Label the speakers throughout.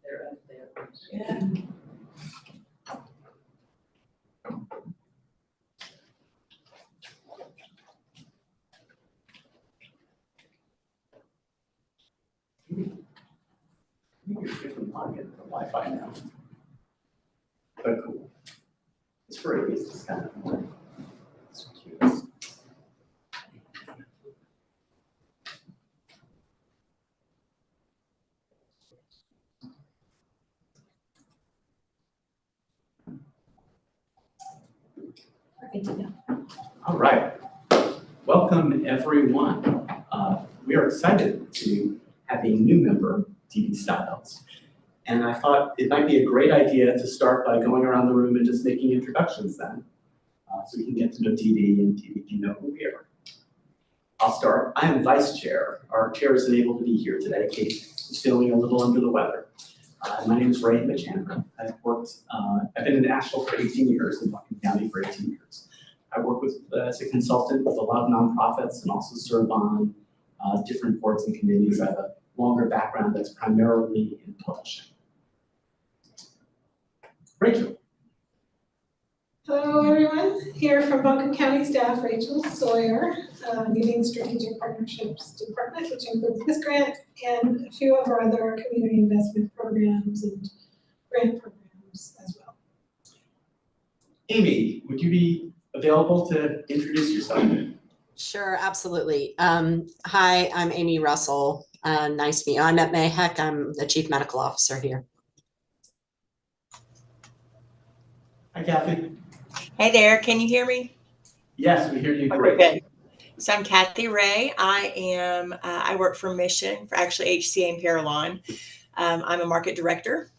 Speaker 1: They're up there.
Speaker 2: Yeah.
Speaker 3: You're different pocket for Wi-Fi now. But cool. It's free, it's just kind of it's cute.
Speaker 2: Good to know.
Speaker 3: All right. Welcome, everyone. We are excited to have a new member, DD Styles. And I thought it might be a great idea to start by going around the room and just making introductions then. So we can get to know TD and TD can know who we are. I'll start. I am vice chair. Our chair isn't able to be here today. Kate is feeling a little under the weather. My name is Ray Machandra. I've been in Asheville for 18 years, in Buncombe County for 18 years. I work as a consultant with a lot of nonprofits and also serve on different boards and committees. I have a longer background that's primarily in publishing. Rachel.
Speaker 4: Hello, everyone. Here from Buncombe County staff, Rachel Sawyer, leading Strategic Partnerships Department, which includes this grant and a few of our other community investment programs and grant programs as well.
Speaker 3: Amy, would you be available to introduce yourself?
Speaker 5: Sure, absolutely. Hi, I'm Amy Russell. Nice to meet you. I'm at Mayheck. I'm the Chief Medical Officer here.
Speaker 3: Hi, Kathy.
Speaker 6: Hey there, can you hear me?
Speaker 3: Yes, we hear you great.
Speaker 6: Okay. So I'm Kathy Ray. I work for Mission, for actually HCA and Parallon. I'm a market director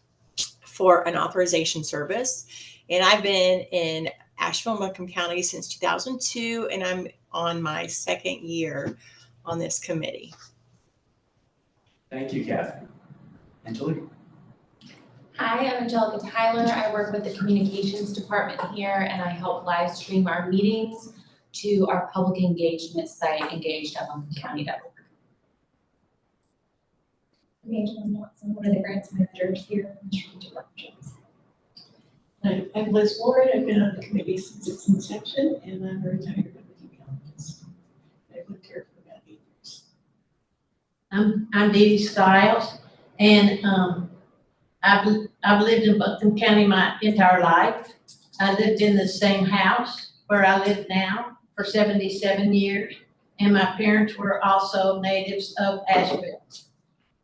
Speaker 6: for an authorization service. And I've been in Asheville, Buncombe County since 2002, and I'm on my second year on this committee.
Speaker 3: Thank you, Kathy. Angelique.
Speaker 1: Hi, I'm Angelica Tyler. I work with the communications department here and I help live stream our meetings to our public engagement site, engaged.buncombecounty.org. I'm Angela Watson, one of the grants managers here in Strategic Partnerships.
Speaker 2: I'm Liz Ward. I've been on the committee since its inception, and I'm a retired public economist. I've lived here for about 8 years.
Speaker 7: I'm Dee Dee Styles, and I've lived in Buncombe County my entire life. I lived in the same house where I live now for 77 years, and my parents were also natives of Asheville.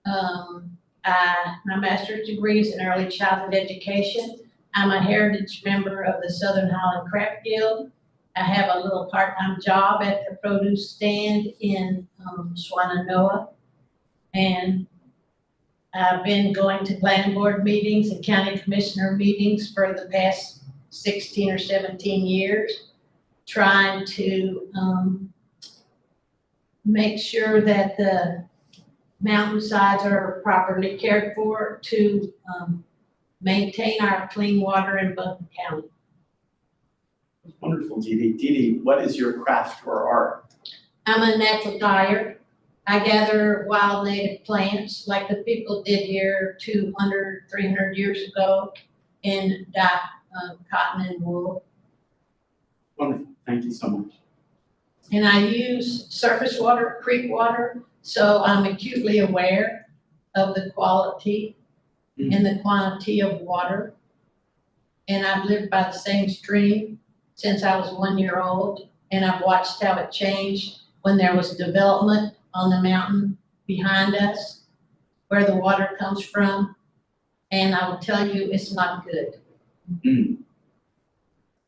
Speaker 7: My master's degree is in early childhood education. I'm a heritage member of the Southern Highland Craft Guild. I have a little part-time job at the produce stand in Swannanoa, and I've been going to planning board meetings and county commissioner meetings for the past 16 or 17 years, trying to make sure that the mountainsides are properly cared for to maintain our clean water in Buncombe County.
Speaker 3: Wonderful, Dee Dee. Dee Dee, what is your craft or art?
Speaker 7: I'm a natural dyer. I gather wild native plants like the people did here 200, 300 years ago and dye cotton and wool.
Speaker 3: Wonderful. Thank you so much.
Speaker 7: And I use surface water, creek water, so I'm acutely aware of the quality and the quantity of water. And I've lived by the same stream since I was 1 year old, and I've watched how it changed when there was development on the mountain behind us, where the water comes from. And I will tell you, it's not good.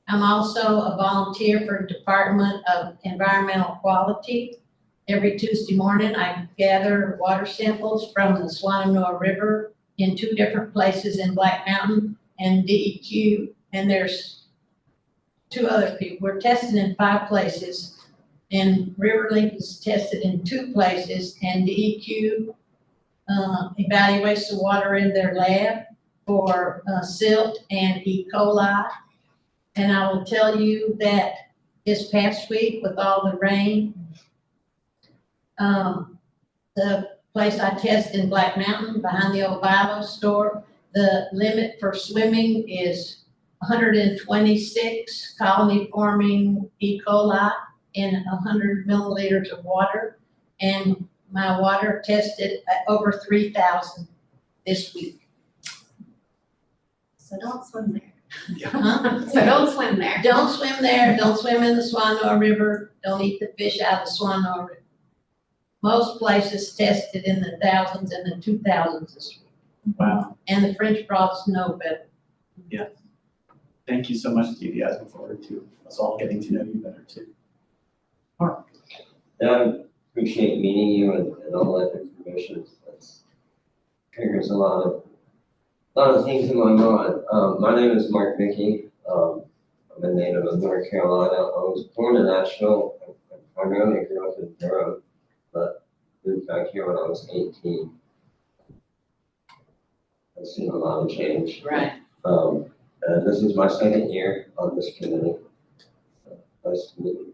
Speaker 7: I'm also a volunteer for the Department of Environmental Quality. Every Tuesday morning, I gather water samples from the Swannanoa River in 2 different places in Black Mountain and DEQ, and there's 2 other people. We're testing in 5 places, and RiverLink is tested in 2 places, and DEQ evaluates the water in their lab for silt and E. coli. And I will tell you that this past week with all the rain, the place I test in Black Mountain behind the old Bible store. The limit for swimming is 126 colony forming E. coli in 100 milliliters of water. And my water tested at over 3,000 this week.
Speaker 1: So don't swim there.
Speaker 7: Huh?
Speaker 1: So don't swim there.
Speaker 7: Don't swim there, don't swim in the Swannoa River, don't eat the fish out of the Swannoa River. Most places tested in the thousands and the 2,000s this week.
Speaker 3: Wow.
Speaker 7: And the French broths know better.
Speaker 3: Thank you so much, Dee Dee. I look forward to us all getting to know you better too. Mark.
Speaker 8: Yeah, I appreciate meeting you and all that information. That's triggers a lot of things in my mind. My name is Mark Mickey. I'm a native of North Carolina. I was born in Nashville. I primarily grew up in Durham, but moved back here when I was 18. I've seen a lot of change.
Speaker 7: Right.
Speaker 8: And this is my second year on this committee. So, nice to meet you.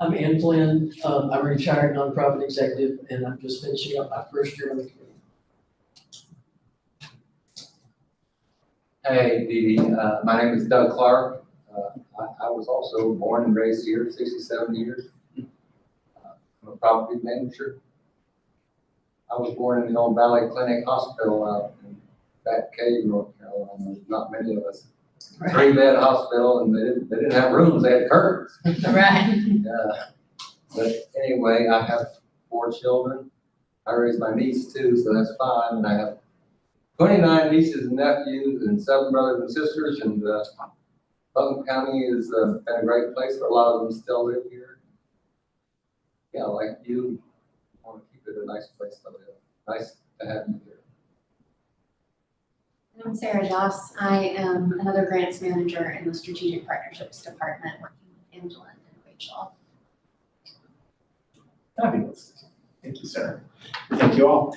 Speaker 9: I'm Ann Flynn. I'm a retired nonprofit executive, and I'm just finishing up my first year on the committee.
Speaker 10: Hey, Dee Dee. My name is Doug Clark. I was also born and raised here, 67 years. I'm a property manager. I was born in the old Valley Clinic Hospital out in Bat Cave, North Carolina. Not many of us.
Speaker 7: Right.
Speaker 10: 3-bed hospital, and they didn't have rooms, they had curtains.
Speaker 7: Right.
Speaker 10: But anyway, I have 4 children. I raised my niece too, so that's 5, and I have 29 nieces and nephews and 7 brothers and sisters, and Buncombe County has been a great place for a lot of them still live here. Yeah, like you, want to keep it a nice place to live. Nice to have you here.
Speaker 11: I'm Sarah Joss. I am another grants manager in the Strategic Partnerships Department, working with Angela and Rachel.
Speaker 3: Fabulous. Thank you, Sarah. Thank you all.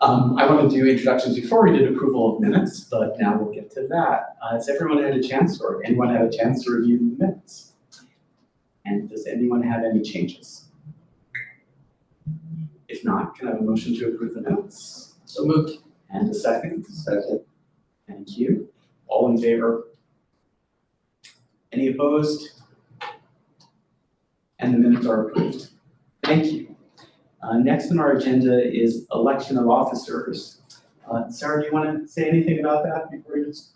Speaker 3: I want to do introductions before we did approval of minutes, but now we'll get to that. Has everyone had a chance, or anyone had a chance to review the minutes? And does anyone have any changes? If not, can I have a motion to approve the minutes?
Speaker 9: So moved.
Speaker 3: And a second?
Speaker 8: Second.
Speaker 3: Thank you. All in favor? Any opposed? And the minutes are approved. Thank you. Next on our agenda is election of officers. Sarah, do you want to say anything about that before we just?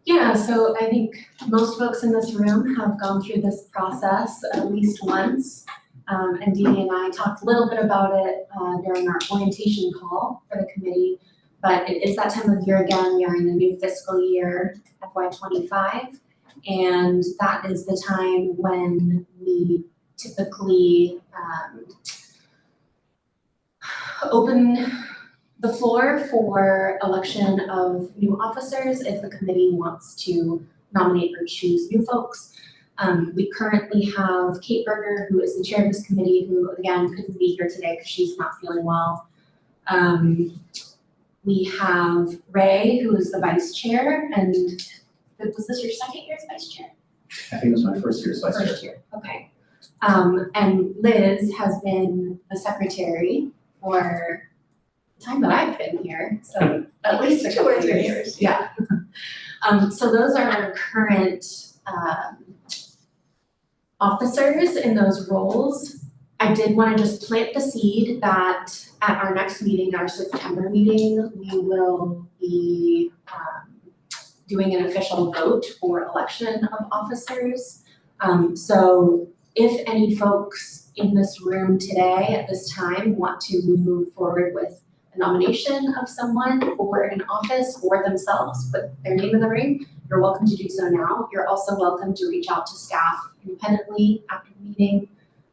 Speaker 11: Yeah, so I think most folks in this room have gone through this process at least once. And Dee Dee and I talked a little bit about it during our orientation call for the committee. But it is that time of year again. We are in the new fiscal year, FY25. And that is the time when we typically open the floor for election of new officers if the committee wants to nominate or choose new folks. We currently have Kate Berger, who is the chair of this committee, who again couldn't be here today because she's not feeling well. We have Ray, who is the vice chair, and was this your second year as vice chair?
Speaker 3: I think it was my first year as vice chair.
Speaker 11: First year, okay. And Liz has been the secretary for the time that I've been here, so at least 2 or 3 years. Yeah. So those are our current officers in those roles. I did want to just plant the seed that at our next meeting, our September meeting, we will be doing an official vote for election of officers. So if any folks in this room today at this time want to move forward with a nomination of someone for an office or themselves, put their name in the ring, you're welcome to do so now. You're also welcome to reach out to staff independently after the meeting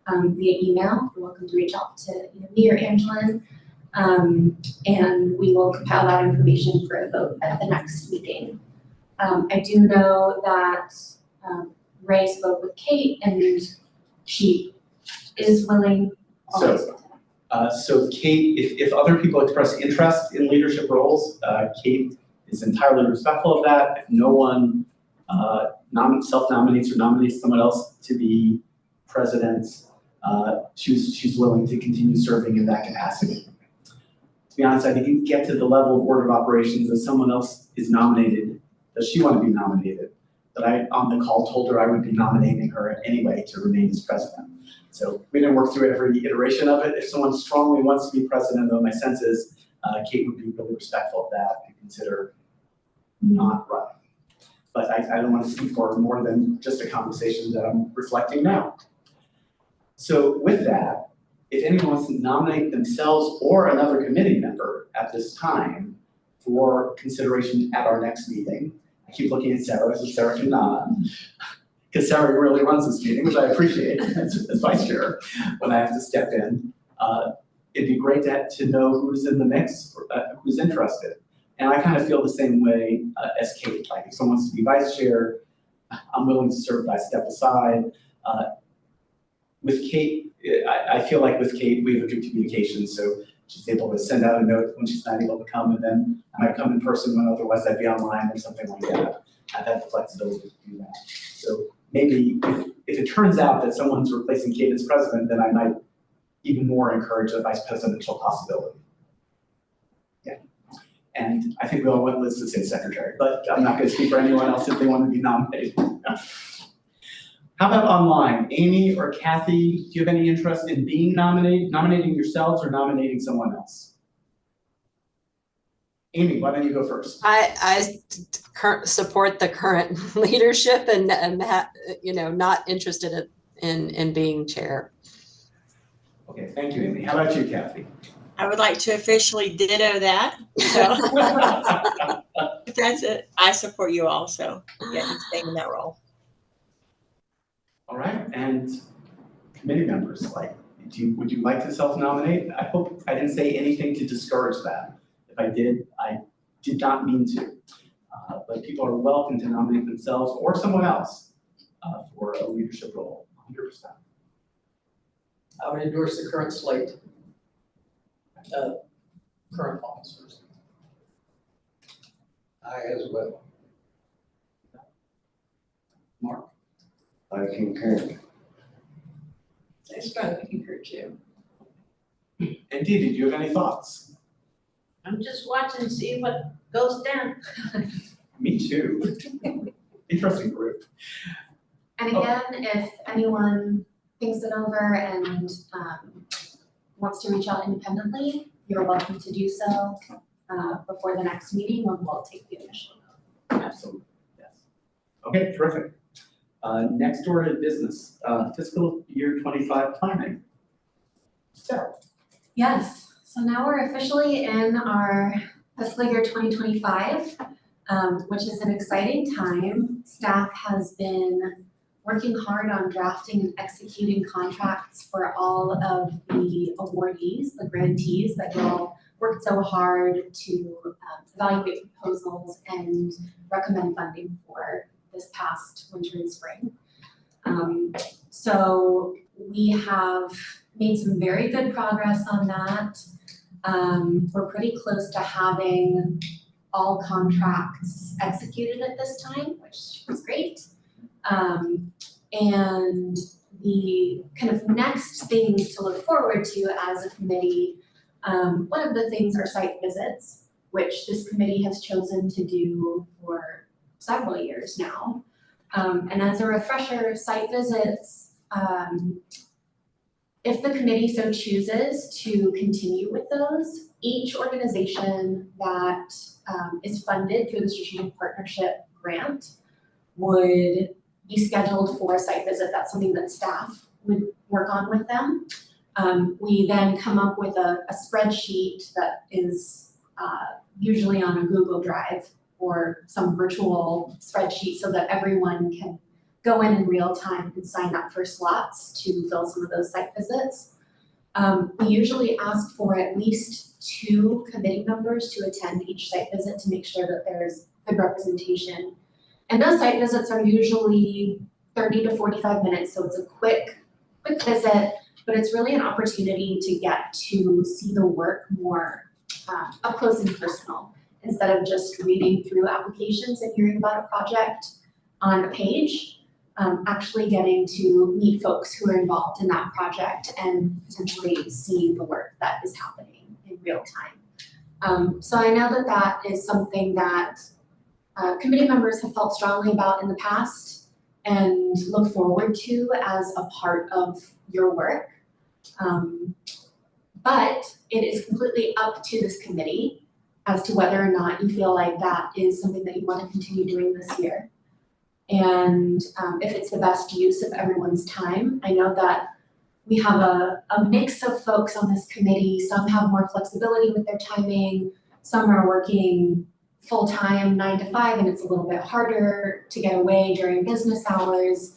Speaker 11: via email. You're welcome to reach out to either me or Angelin, and we will compile that information for a vote at the next meeting. I do know that Ray spoke with Kate, and she is willing.
Speaker 3: So Kate, if other people express interest in leadership roles, Kate is entirely respectful of that. If no one self-nominates or nominates someone else to be president, she's willing to continue serving in that capacity. To be honest, I didn't get to the level of order of operations as someone else is nominated. Does she want to be nominated? But I, on the call, told her I would be nominating her anyway to remain as president. So we didn't work through every iteration of it. If someone strongly wants to be president, though, my sense is Kate would be really respectful of that and consider not running. But I don't want to speak for more than just a conversation that I'm reflecting now. So with that, if anyone wants to nominate themselves or another committee member at this time for consideration at our next meeting, I keep looking at Sarah, so Sarah can nod, because Sarah really runs this meeting, which I appreciate as vice chair when I have to step in. It'd be great to know who's in the mix, who's interested. And I kind of feel the same way as Kate. Like if someone wants to be vice chair, I'm willing to serve by step aside. With Kate, I feel like with Kate, we have a good communication, so she's able to send out a note when she's not able to come, and then I might come in person when otherwise I'd be online or something like that. I've had the flexibility to do that. So maybe if it turns out that someone's replacing Kate as president, then I might even more encourage a vice presidential possibility. Yeah. And I think we all want Liz to say secretary, but I'm not going to speak for anyone else if they want to be nominated. How about online? Amy or Kathy, do you have any interest in being nominating yourselves or nominating someone else? Amy, why don't you go first?
Speaker 5: I support the current leadership and not interested in being chair.
Speaker 3: Okay, thank you, Amy. How about you, Kathy?
Speaker 6: I would like to officially ditto that. So that's it. I support you all. So yeah, staying in that role.
Speaker 3: All right, and committee members, would you like to self-nominate? I hope I didn't say anything to discourage that. If I did not mean to. But people are welcome to nominate themselves or someone else for a leadership role, 100%.
Speaker 9: I would endorse the current slate, current officers.
Speaker 10: I as well.
Speaker 3: Mark?
Speaker 8: I concur.
Speaker 2: I strongly concur too.
Speaker 3: And Dee, did you have any thoughts?
Speaker 7: I'm just watching to see what goes down.
Speaker 3: Me too. Interesting group.
Speaker 11: And again, if anyone thinks it over and wants to reach out independently, you're welcome to do so before the next meeting when we'll take the initial vote.
Speaker 3: Absolutely, yes. Okay, terrific. Next order of business, fiscal year 25 planning. Sarah.
Speaker 11: Yes, so now we're officially in our fiscal year 2025, which is an exciting time. Staff has been working hard on drafting and executing contracts for all of the awardees, the grantees that will work so hard to evaluate proposals and recommend funding for this past winter and spring. So we have made some very good progress on that. We're pretty close to having all contracts executed at this time, which is great. And the kind of next things to look forward to as a committee, one of the things are site visits, which this committee has chosen to do for several years now. And as a refresher, site visits, if the committee so chooses to continue with those, each organization that is funded through the Strategic Partnership Grant would be scheduled for a site visit. That's something that staff would work on with them. We then come up with a spreadsheet that is usually on a Google Drive or some virtual spreadsheet so that everyone can go in real time and sign up for slots to fill some of those site visits. We usually ask for at least 2 committee members to attend each site visit to make sure that there's good representation. And those site visits are usually 30 to 45 minutes, so it's a quick visit, but it's really an opportunity to get to see the work more up close and personal, instead of just reading through applications and hearing about a project on a page. actually getting to meet folks who are involved in that project and potentially see the work that is happening in real time. So I know that that is something that committee members have felt strongly about in the past and look forward to as a part of your work. But it is completely up to this committee as to whether or not you feel like that is something that you want to continue doing this year. And if it's the best use of everyone's time. I know that we have a mix of folks on this committee. Some have more flexibility with their timing. Some are working full-time 9 to 5, and it's a little bit harder to get away during business hours.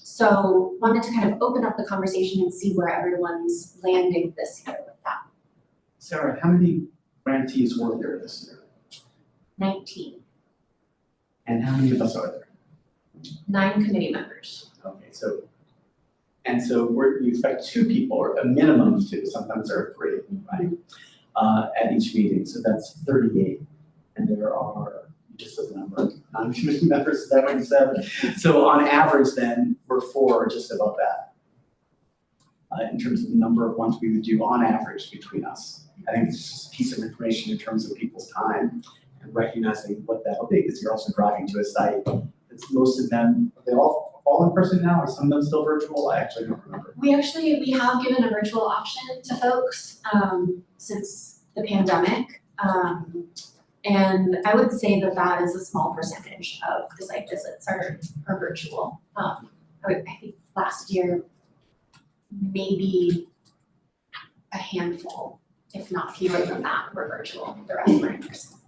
Speaker 11: So wanted to kind of open up the conversation and see where everyone's landing this year with that.
Speaker 3: Sarah, how many grantees were there this year?
Speaker 11: 19,
Speaker 3: And how many of us are there?
Speaker 11: 9 committee members.
Speaker 3: Okay, so we expect 2 people, or a minimum of 2, sometimes there are 3, right? At each meeting, so that's 38. And there are, just as a number, 9 committee members, is that what you said? So on average then, we're 4 or just above that. In terms of the number of ones we would do on average between us. I think it's just a piece of information in terms of people's time and recognizing what that'll be, because you're also driving to a site. It's most of them, are they all in person now, or some of them still virtual? I actually don't remember.
Speaker 11: We have given a virtual option to folks since the pandemic. And I would say that that is a small percentage of the site visits are virtual. I think last year, maybe a handful, if not fewer than that, were virtual. The rest were in person.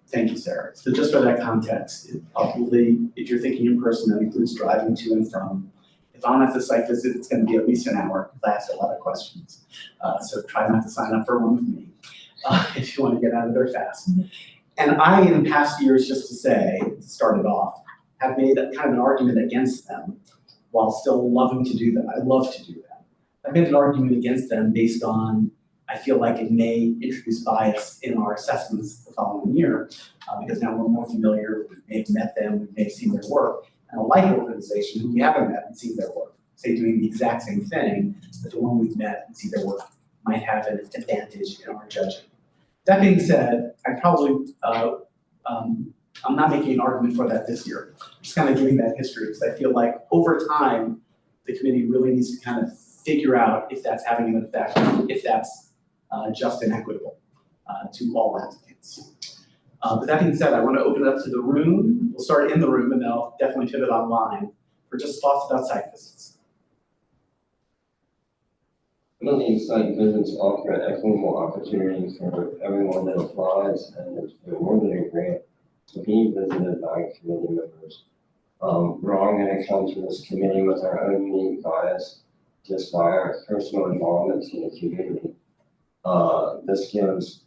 Speaker 3: Thank you, Sarah. So just for that context, it probably, if you're thinking in person, that includes driving to and from. If I'm at the site visit, it's going to be at least an hour, because I ask a lot of questions. So try not to sign up for one with me if you want to get out of there fast. And I, in past years, just to say, to start it off, have made a kind of an argument against them while still loving to do them. I love to do them. I've made an argument against them based on, I feel like it may introduce bias in our assessments the following year, because now we're more familiar, we may have met them, we may have seen their work, and a like organization who we haven't met and seen their work, say doing the exact same thing, but the one we've met and see their work might have an advantage in our judging. That being said, I probably, I'm not making an argument for that this year. I'm just kind of giving that history, because I feel like over time, the committee really needs to kind of figure out if that's having an effect, if that's just and equitable to all applicants. But that being said, I want to open it up to the room. We'll start in the room, and then I'll definitely pivot online for just thoughts about site visits.
Speaker 8: Some of these site visits offer equitable opportunities for everyone that applies, and if they're more than a grant to be visited by committee members. We're all going to come to this committee with our own unique bias, just by our personal involvement in the community. This gives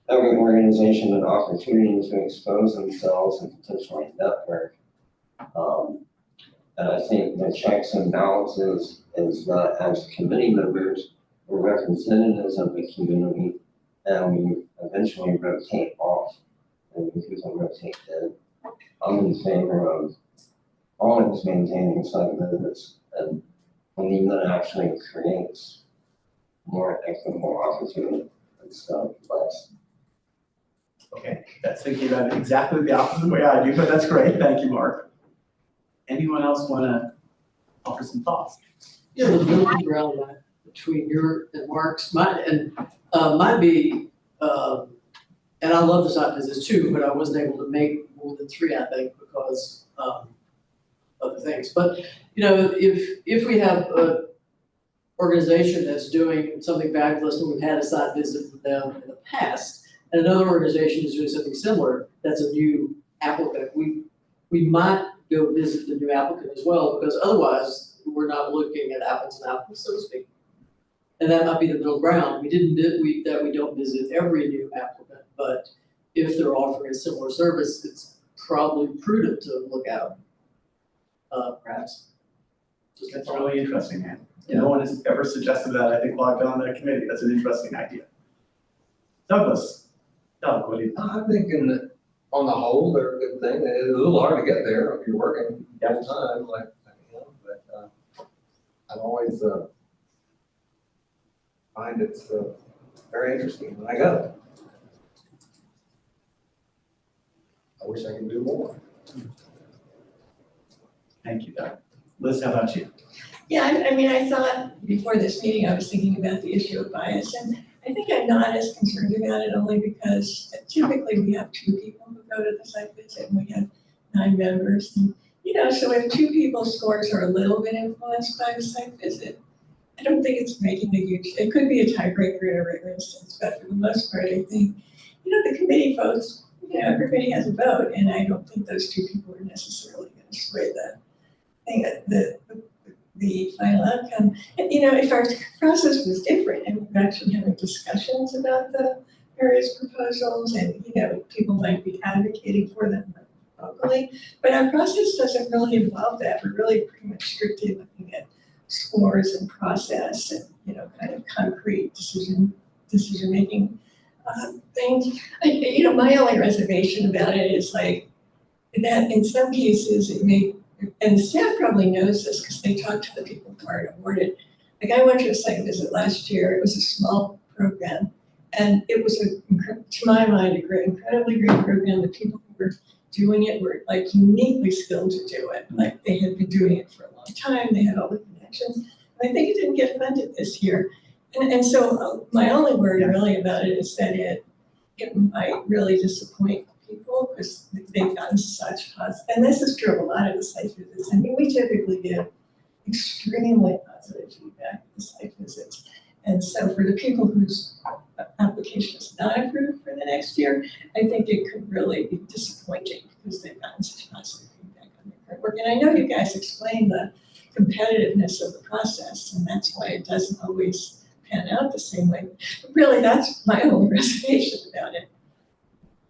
Speaker 8: every organization an opportunity to expose themselves and potentially network. And I think the checks and balances is that as committee members, we're representatives of the community, and we eventually rotate off, and we can rotate in. I'm in favor of always maintaining site visits, and believe that actually creates more equitable opportunity and stuff less.
Speaker 3: Okay, that's thinking about it exactly the opposite way I do, but that's great. Thank you, Mark. Anyone else want to offer some thoughts?
Speaker 9: Yeah, there's a little bit around that between your and Mark's. Mine be, and I love the site visits too, but I wasn't able to make more than 3, I think, because other things. But you know, if we have a organization that's doing something fabulous and we've had a site visit with them in the past, and another organization is doing something similar, that's a new applicant, we might go visit the new applicant as well, because otherwise we're not looking at apples and apples, so to speak. And that might be the middle ground. We don't visit every new applicant, but if they're offering a similar service, it's probably prudent to look out, perhaps.
Speaker 3: That's really interesting, man. Yeah. No one has ever suggested that, I think, while I've been on that committee. That's an interesting idea. Douglas, what do you think?
Speaker 10: I'm thinking that on the whole, they're a good thing. It's a little hard to get there if you're working full time, like, but I've always find it's very interesting when I go. I wish I could do more.
Speaker 3: Thank you, Doug. Liz, how about you?
Speaker 2: Yeah, I mean, I thought before this meeting, I was thinking about the issue of bias, and I think I'm not as concerned about it only because typically we have 2 people who go to the site visit and we have 9 members. And, so if 2 people's scores are a little bit influenced by the site visit, I don't think it's making a huge, it could be a tiebreaker in a rare instance, but for the most part, I think, the committee votes, everybody has a vote, and I don't think those 2 people are necessarily going to sway the final outcome. And, if our process was different and we're actually having discussions about the various proposals and, people might be advocating for them locally, but our process doesn't really involve that. We're really pretty much strictly looking at scores and process and, kind of concrete decision-making things. My only reservation about it is like that in some cases it may, and the staff probably knows this because they talk to the people who are awarded. Like I went to a site visit last year. It was a small program, and it was to my mind, incredibly great program. The people who were doing it were like uniquely skilled to do it. Like they had been doing it for a long time. They had all the connections. And I think it didn't get funded this year. And so my only worry really about it is that it might really disappoint people because they've gotten such positive, and this is true of a lot of the site visits. I mean, we typically give extremely positive feedback at the site visits. And so for the people whose application is not approved for the next year, I think it could really be disappointing because they've gotten such positive feedback on their current work. And I know you guys explained the competitiveness of the process, and that's why it doesn't always pan out the same way. But really, that's my only reservation about it.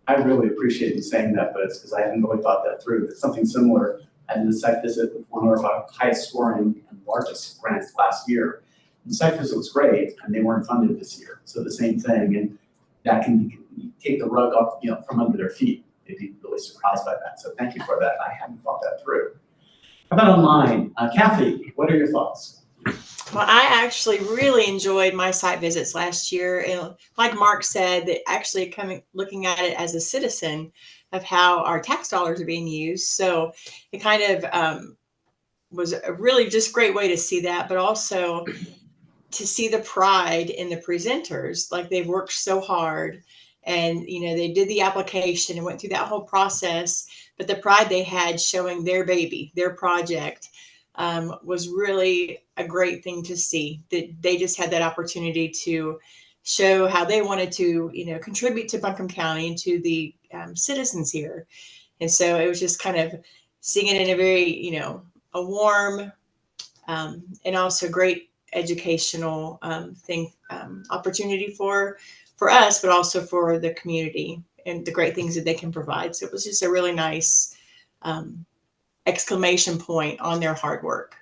Speaker 3: I really appreciate you saying that, but it's because I hadn't really thought that through. It's something similar. I did a site visit with one of our highest scoring and largest grants last year. The site visit was great, and they weren't funded this year. So the same thing, and that can take the rug off, from under their feet. They'd be really surprised by that. So thank you for that. I hadn't thought that through. How about online? Kathy, what are your thoughts?
Speaker 6: Well, I actually really enjoyed my site visits last year. And like Mark said, that actually looking at it as a citizen of how our tax dollars are being used. So it kind of was a really just great way to see that, but also to see the pride in the presenters. Like they've worked so hard and, they did the application and went through that whole process, but the pride they had showing their baby, their project, was really a great thing to see, that they just had that opportunity to show how they wanted to, contribute to Buncombe County and to the citizens here. And so it was just kind of seeing it in a very, a warm and also great educational opportunity for us, but also for the community and the great things that they can provide. So it was just a really nice exclamation point on their hard work.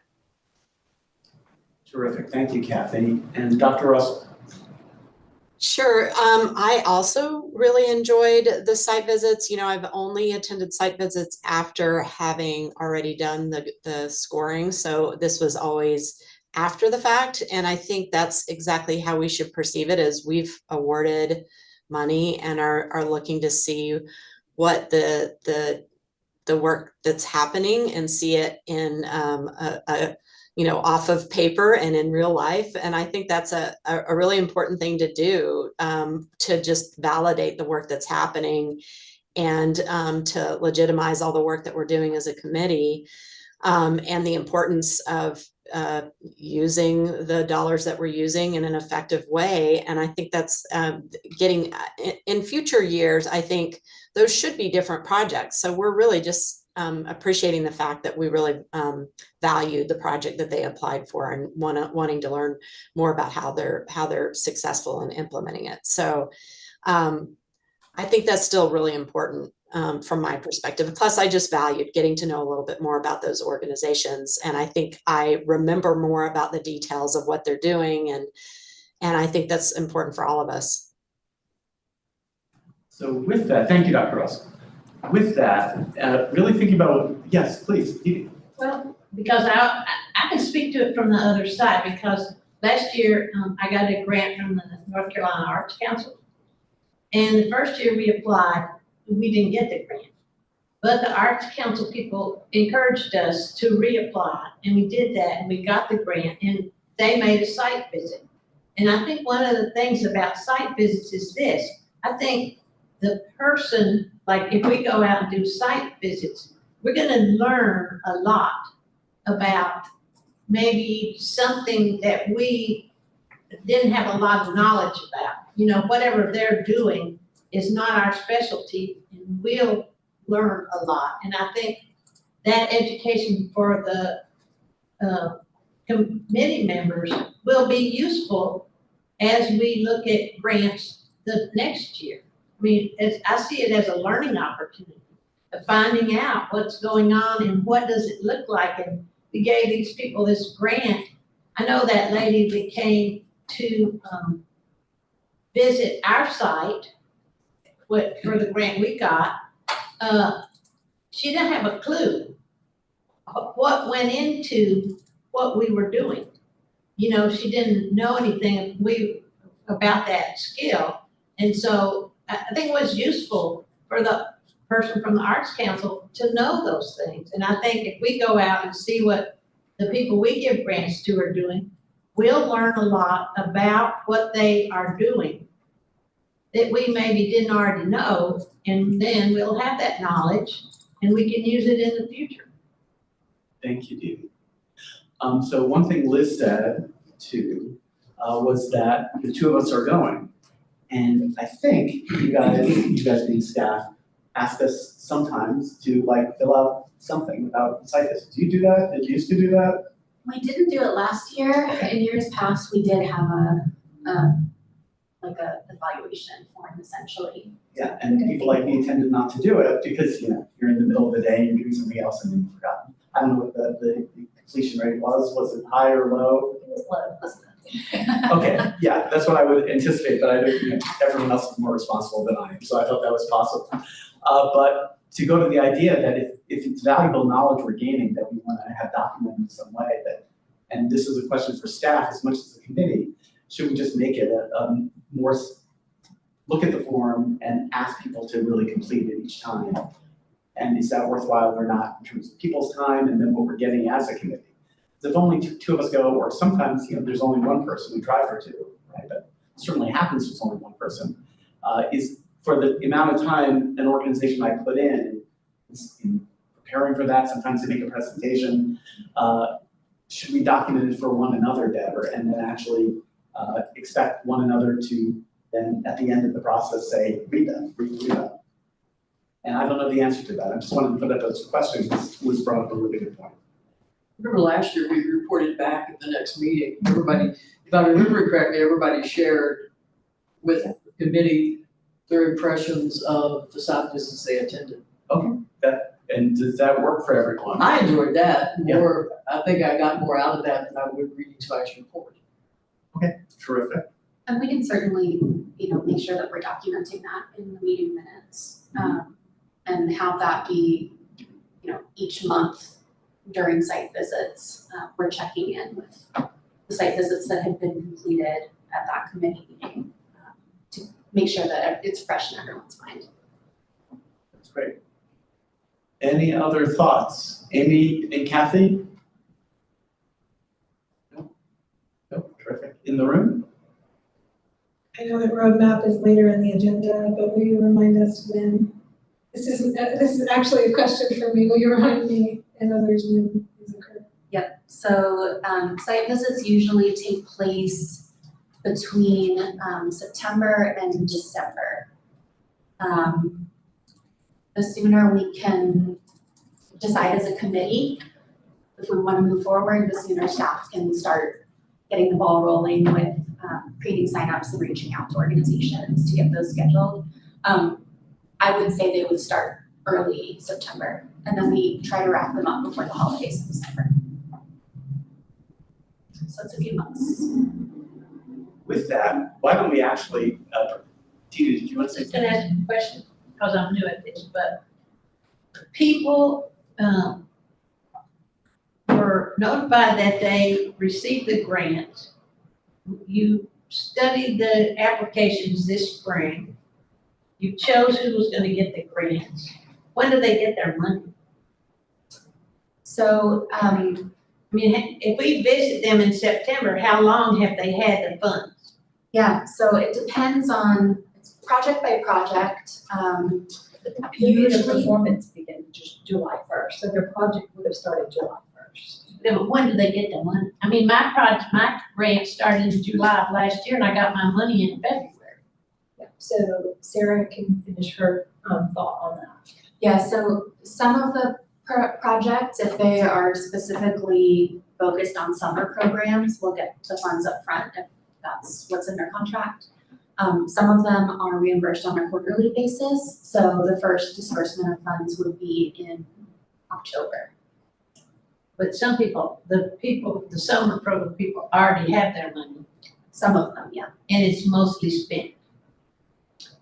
Speaker 3: Terrific. Thank you, Kathy. And Dr. Russell.
Speaker 5: Sure. I also really enjoyed the site visits. I've only attended site visits after having already done the scoring. So this was always after the fact. And I think that's exactly how we should perceive it, as we've awarded money and are looking to see what the work that's happening and see it in off of paper and in real life. And I think that's a really important thing to do, to just validate the work that's happening and to legitimize all the work that we're doing as a committee, and the importance of using the dollars that we're using in an effective way. And I think that's getting in future years, I think those should be different projects. So we're really just appreciating the fact that we really valued the project that they applied for and wanting to learn more about how they're successful in implementing it. So I think that's still really important from my perspective. Plus, I just valued getting to know a little bit more about those organizations. And I think I remember more about the details of what they're doing. And I think that's important for all of us.
Speaker 3: So with that, thank you, Dr. Russell. with that, really thinking about, yes, please, Edie.
Speaker 7: Well, because I can speak to it from the other side, because last year, I got a grant from the North Carolina Arts Council. And the first year we applied, we didn't get the grant. But the Arts Council people encouraged us to reapply, and we did that, and we got the grant, and they made a site visit. And I think one of the things about site visits is this: I think the person, like if we go out and do site visits, we're gonna learn a lot about maybe something that we didn't have a lot of knowledge about. You know, whatever they're doing is not our specialty, and we'll learn a lot. And I think that education for the committee members will be useful as we look at grants the next year. I mean, I see it as a learning opportunity of finding out what's going on and what does it look like. And we gave these people this grant. I know that lady that came to visit our site for the grant we got. She didn't have a clue what went into what we were doing. You know, she didn't know anything about that skill. And so I think it was useful for the person from the Arts Council to know those things. And I think if we go out and see what the people we give grants to are doing, we'll learn a lot about what they are doing that we maybe didn't already know, and then we'll have that knowledge and we can use it in the future.
Speaker 3: Thank you, Dee. So one thing Liz said too was that the two of us are going. And I think you guys being staff, ask us sometimes to like fill out something about site visits. Do you do that? Did you used to do that?
Speaker 11: We didn't do it last year. In years past, we did have like a evaluation form essentially.
Speaker 3: Yeah, and people like me tended not to do it because, you know, you're in the middle of the day and you're doing something else and then you forgot. I don't know what the completion rate was. Was it high or low?
Speaker 11: It was low, wasn't it?
Speaker 3: Okay, yeah, that's what I would anticipate, but I don't, you know, everyone else is more responsible than I am, so I thought that was possible. But to go to the idea that if it's valuable knowledge we're gaining, that we want to have documented in some way, that, and this is a question for staff as much as the committee, should we just make it a more, look at the form and ask people to really complete it each time? And is that worthwhile or not in terms of people's time and then what we're getting as a committee? If only two of us go, or sometimes, you know, there's only one person, we try for two, right? But it certainly happens there's only one person. Is for the amount of time an organization might put in preparing for that, sometimes they make a presentation, should we document it for one another, Deborah, and then actually expect one another to then at the end of the process say, read that. And I don't know the answer to that. I just wanted to put up those questions. Liz brought up a really good point.
Speaker 9: Remember last year, we reported back at the next meeting, everybody, if I remember correctly, everybody shared with the committee their impressions of the site visits they attended.
Speaker 3: Okay, and does that work for everyone?
Speaker 9: I enjoyed that more. I think I got more out of that than I would reading Spike's report.
Speaker 3: Okay, terrific.
Speaker 11: And we can certainly, you know, make sure that we're documenting that in the meeting minutes, and have that be, you know, each month during site visits, we're checking in with the site visits that have been completed at that committee meeting to make sure that it's fresh in everyone's mind.
Speaker 3: That's great. Any other thoughts? Amy and Kathy? No? No, terrific. In the room?
Speaker 4: I know that roadmap is later in the agenda, but will you remind us when? This is actually a question for me. Will you remind me and others when these occur?
Speaker 11: Yep, so site visits usually take place between September and December. The sooner we can decide as a committee if we want to move forward, the sooner staff can start getting the ball rolling with creating signups and reaching out to organizations to get those scheduled. I would say they would start early September, and then we try to wrap them up before the holidays in December. So it's a few months.
Speaker 3: With that, why don't we actually, Tina, did you want to say
Speaker 7: Just gonna ask you a question, because I'm new at this, but people, were notified that they received the grant. You studied the applications this spring. You chose who was gonna get the grants. When do they get their money?
Speaker 11: So,
Speaker 7: I mean, if we visit them in September, how long have they had the funds?
Speaker 11: yeah, so it depends on, it's project by project.
Speaker 12: The period of
Speaker 11: Usually-
Speaker 12: performance begins just July first, so their project would have started July first.
Speaker 7: Yeah, but when do they get the money? I mean, my grant started in July of last year and I got my money in February.
Speaker 12: Yeah, so Sarah can finish her thought on that.
Speaker 11: Yeah, so some of the projects, if they are specifically focused on summer programs, will get the funds up front if that's what's in their contract. Some of them are reimbursed on a quarterly basis, so the first disbursement of funds would be in October.
Speaker 7: But some people, the summer program people already have their money
Speaker 11: Some of them, yeah.
Speaker 7: and it's mostly spent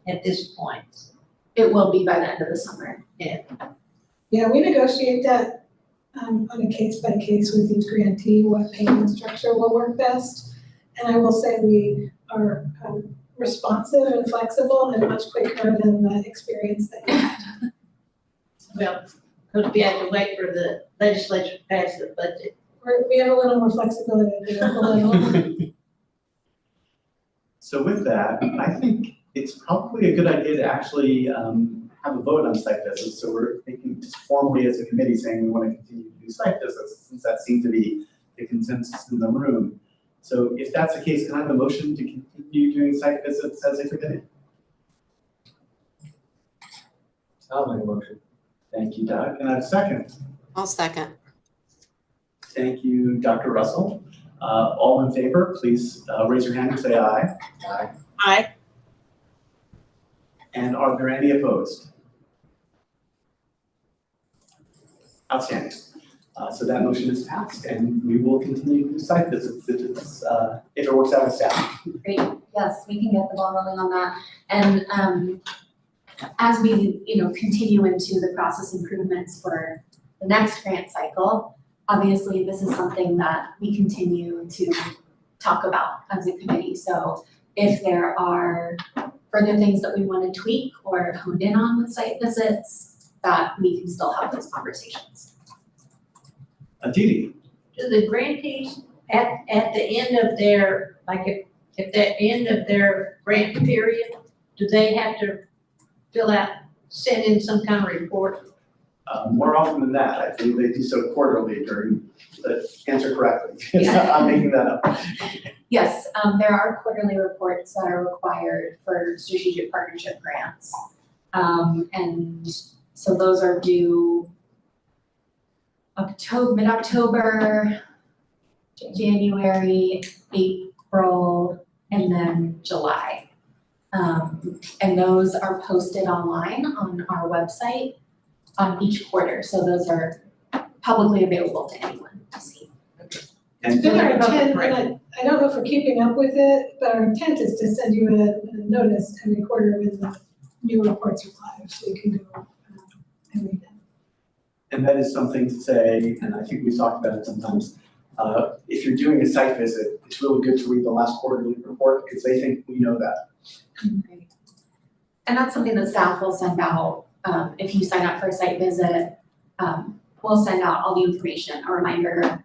Speaker 7: at this point.
Speaker 11: It will be by the end of the summer.
Speaker 4: Yeah, we negotiate that on a case by case with each grantee, what payment structure will work best. And I will say we are responsive and flexible and much quicker than the experience that you had.
Speaker 7: Well, because we had to wait for the legislature to pass the budget.
Speaker 4: We have a little more flexibility to do a little.
Speaker 3: So with that, I think it's probably a good idea to actually have a vote on site visits. So we're thinking just formally as a committee saying we want to continue to do site visits, since that seemed to be the consensus in the room. So if that's the case, can I have a motion to continue doing site visits as a committee?
Speaker 10: I'll make a motion.
Speaker 3: Thank you, Doug. And I have a second.
Speaker 5: I'll second.
Speaker 3: Thank you, Dr. Russell. All in favor, please raise your hand and say aye.
Speaker 6: Aye.
Speaker 3: And are there any opposed? Outstanding. So that motion is passed and we will continue to do site visits if it works out with staff.
Speaker 11: Great, yes, we can get the ball rolling on that. And as we, continue into the process improvements for the next grant cycle, obviously this is something that we continue to talk about as a committee. So if there are further things that we want to tweak or hone in on with site visits, that we can still have those conversations.
Speaker 3: Aditi.
Speaker 7: Do the grantees at the end of their, like if the end of their grant period, do they have to send in some kind of report?
Speaker 3: More often than that, I think they do so quarterly during the answer correctly.
Speaker 11: Yeah.
Speaker 3: I'm making that up.
Speaker 11: Yes, there are quarterly reports that are required for strategic partnership grants. And so those are due mid-October, January, April, and then July. And those are posted online on our website on each quarter. So those are publicly available to anyone to see.
Speaker 3: And
Speaker 4: It's been our
Speaker 7: Public
Speaker 4: intent,
Speaker 7: record.
Speaker 4: and I don't know if we're keeping up with it, but our intent is to send you a notice every quarter when the new reports are live, so you can go and read them.
Speaker 3: And that is something to say, and I think we've talked about it sometimes, if you're doing a site visit, it's really good to read the last quarterly report because they think we know that.
Speaker 11: And that's something that staff will send out, if you sign up for a site visit, we'll send out all the information, a reminder,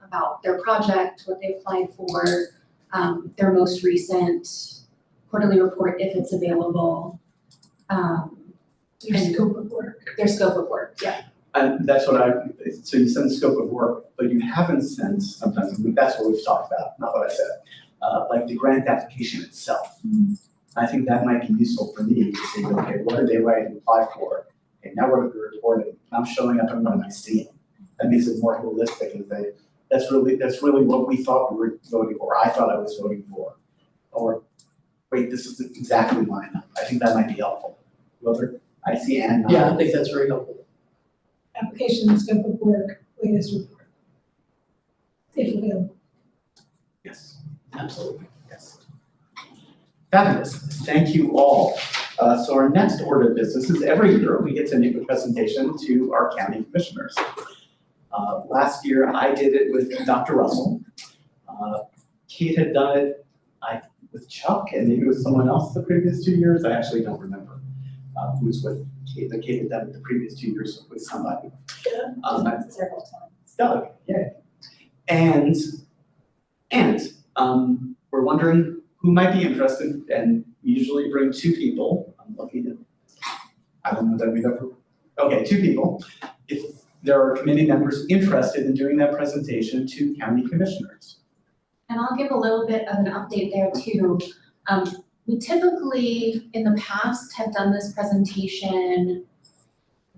Speaker 11: about their project, what they applied for, their most recent quarterly report if it's available.
Speaker 4: Your scope of work.
Speaker 11: Their scope of work, yeah.
Speaker 3: And that's what so you send the scope of work, but you haven't sent sometimes, that's what we've talked about, not what I said, like the grant application itself. I think that might be useful for me to say, okay, what did they write and apply for? Okay, now what are they reporting? I'm showing up and what am I seeing? That makes it more holistic and say, that's really what we thought we were voting for, I thought I was voting for. Or, wait, this is exactly mine. I think that might be helpful. Whoever, I see Ann.
Speaker 9: Yeah, I think that's very helpful.
Speaker 4: Application, scope of work, latest report. If available.
Speaker 3: Yes,
Speaker 9: Absolutely.
Speaker 3: yes. Fabulous. Thank you all So our next order of business is every year we get to make a presentation to our county commissioners. Last year I did it with Dr. Russell. Kate had done it with Chuck and maybe with someone else the previous 2 years. I actually don't remember who was with Kate, but Kate had done it the previous 2 years with somebody.
Speaker 12: Several times.
Speaker 3: Doug, yay. And we're wondering who might be interested, and we usually bring 2 people. I'm looking at, I don't know that we've ever, okay, 2 people. If there are committee members interested in doing that presentation to county commissioners.
Speaker 11: And I'll give a little bit of an update there too. We typically, in the past, have done this presentation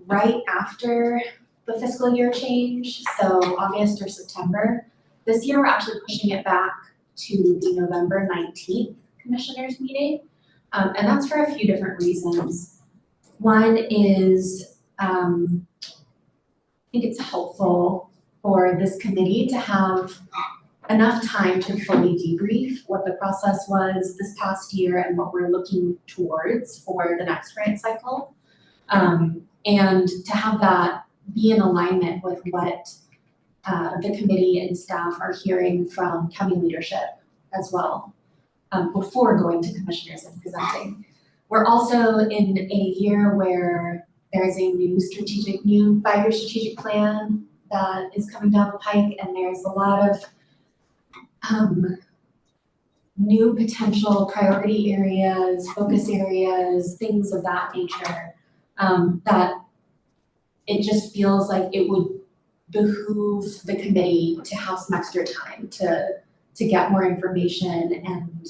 Speaker 11: right after the fiscal year change, so August or September. This year, we're actually pushing it back to the November 19th commissioners meeting. And that's for a few different reasons. One is, I think it's helpful for this committee to have enough time to fully debrief what the process was this past year and what we're looking towards for the next grant cycle. And to have that be in alignment with what the committee and staff are hearing from county leadership as well, before going to commissioners and presenting. We're also in a year where there's a new 5-year strategic plan that is coming down the pike, and there's a lot of new potential priority areas, focus areas, things of that nature, that it just feels like it would behoove the committee to have some extra time to get more information and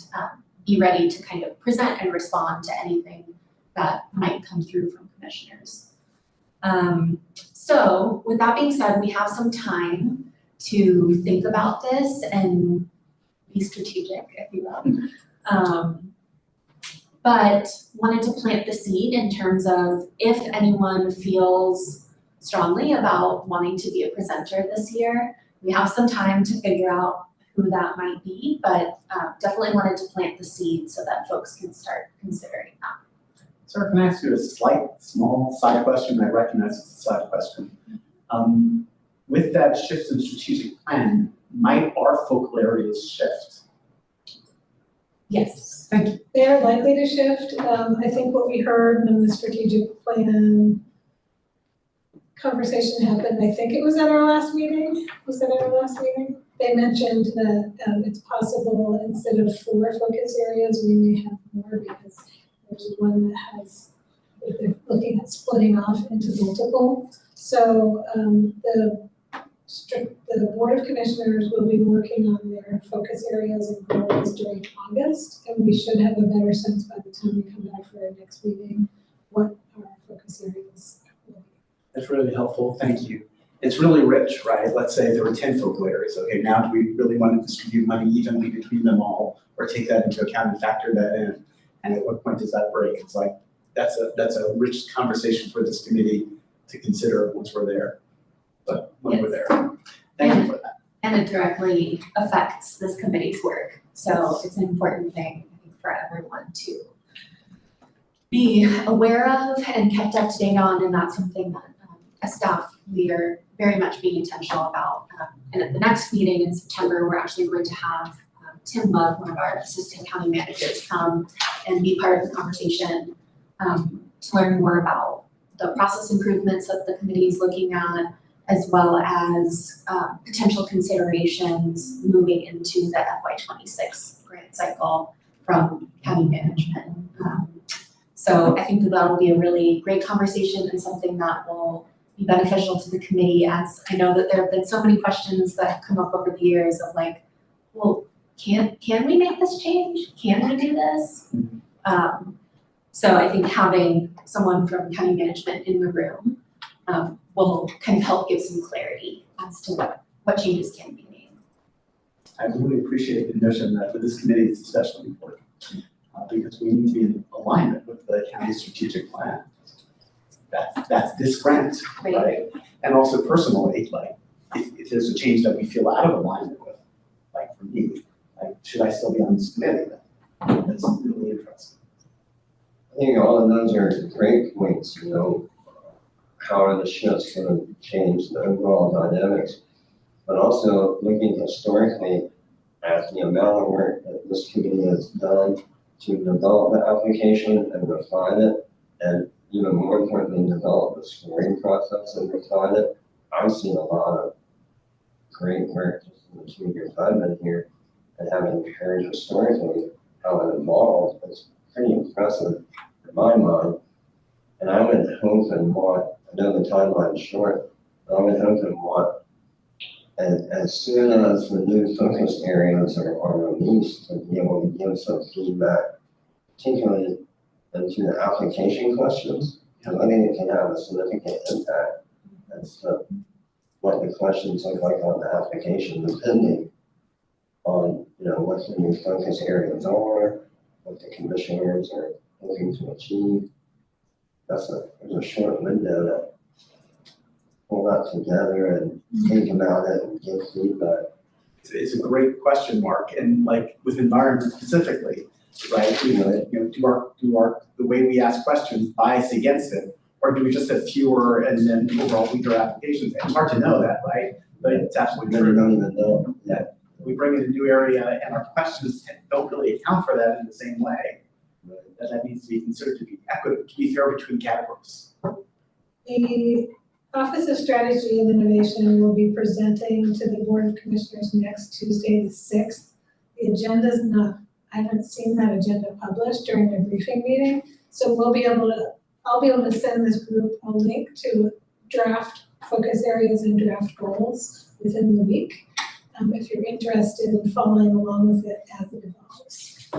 Speaker 11: be ready to kind of present and respond to anything that might come through from commissioners. So with that being said, we have some time to think about this and be strategic, if you will. But wanted to plant the seed in terms of if anyone feels strongly about wanting to be a presenter this year, we have some time to figure out who that might be, but definitely wanted to plant the seed so that folks can start considering that.
Speaker 3: Sir, can I ask you a small side question? I recognize it's a side question. With that shift in strategic plan, might our focal areas shift?
Speaker 11: Yes.
Speaker 3: Thank you.
Speaker 4: They are likely to shift. I think what we heard when the strategic plan conversation happened, I think it was at our last meeting. Was that at our last meeting? They mentioned that it's possible instead of 4 focus areas, we may have more because there's one that has, they're looking at splitting off into multiple. So the Board of Commissioners will be working on their focus areas and goals during August, and we should have a better sense by the time we come back for our next meeting what our focus areas will be.
Speaker 3: That's really helpful, thank you. It's really rich, right? Let's say there were 10 focal areas. Okay, now do we really want to distribute money evenly between them all, or take that into account and factor that in? And at what point does that break? It's like, that's a rich conversation for this committee to consider once we're there. But when we're there, thank you for that.
Speaker 11: And it directly affects this committee's work. So it's an important thing, I think, for everyone to be aware of and kept up to date on, and that's something that as staff, we are very much being intentional about. And at the next meeting in September, we're actually going to have Tim Love, one of our assistant county managers, come and be part of the conversation to learn more about the process improvements that the committee is looking at, as well as potential considerations moving into the FY26 grant cycle from county management. So I think that that'll be a really great conversation and something that will be beneficial to the committee, as I know that there have been so many questions that have come up over the years of like, well, can we make this change? Can we do this? So I think having someone from county management in the room will kind of help give some clarity as to what changes can be made.
Speaker 3: I really appreciate the notion that for this committee it's especially important because we need to be in alignment with the county strategic plan. That's this grant, right? And also personally, like if there's a change that we feel out of alignment with, like for me, like should I still be on this committee? That's really interesting.
Speaker 8: think all of those are great points, you know, how are the shifts gonna change the overall dynamics? But also looking historically at the amount of work that this committee has done to develop the application and refine it, and even more importantly, develop the scoring process and refine it. I've seen a lot of great work just in the 2 years I've been here, and having heard historically how it evolved, it's pretty impressive in my mind. And I would hope and want, I know the timeline's short, but I would hope and want, as soon as the new focus areas are released, to be able to give some feedback, particularly into the application questions, because I think it can have a significant impact as to what the questions look like on the application, depending on, you know, what the new focus areas are, what the commissioners are looking to achieve. There's a short window to pull that together and think about it and give feedback.
Speaker 3: It's a great question, Mark, and like with environment specifically, right? You know, do the way we ask questions bias against it, or do we just have fewer and then overall weaker applications? It's hard to know that, right? But it's absolutely true.
Speaker 8: We don't even know.
Speaker 3: Yeah, we bring in a new area and our questions don't really account for that in the same way. That needs to be considered to be equitable, to be fair between categories.
Speaker 4: The Office of Strategy and Innovation will be presenting to the Board of Commissioners next Tuesday, the 6th. The agenda's not, I haven't seen that agenda published during the briefing meeting, so I'll be able to send this group a link to draft focus areas and draft goals within the week, if you're interested in following along with it as it evolves.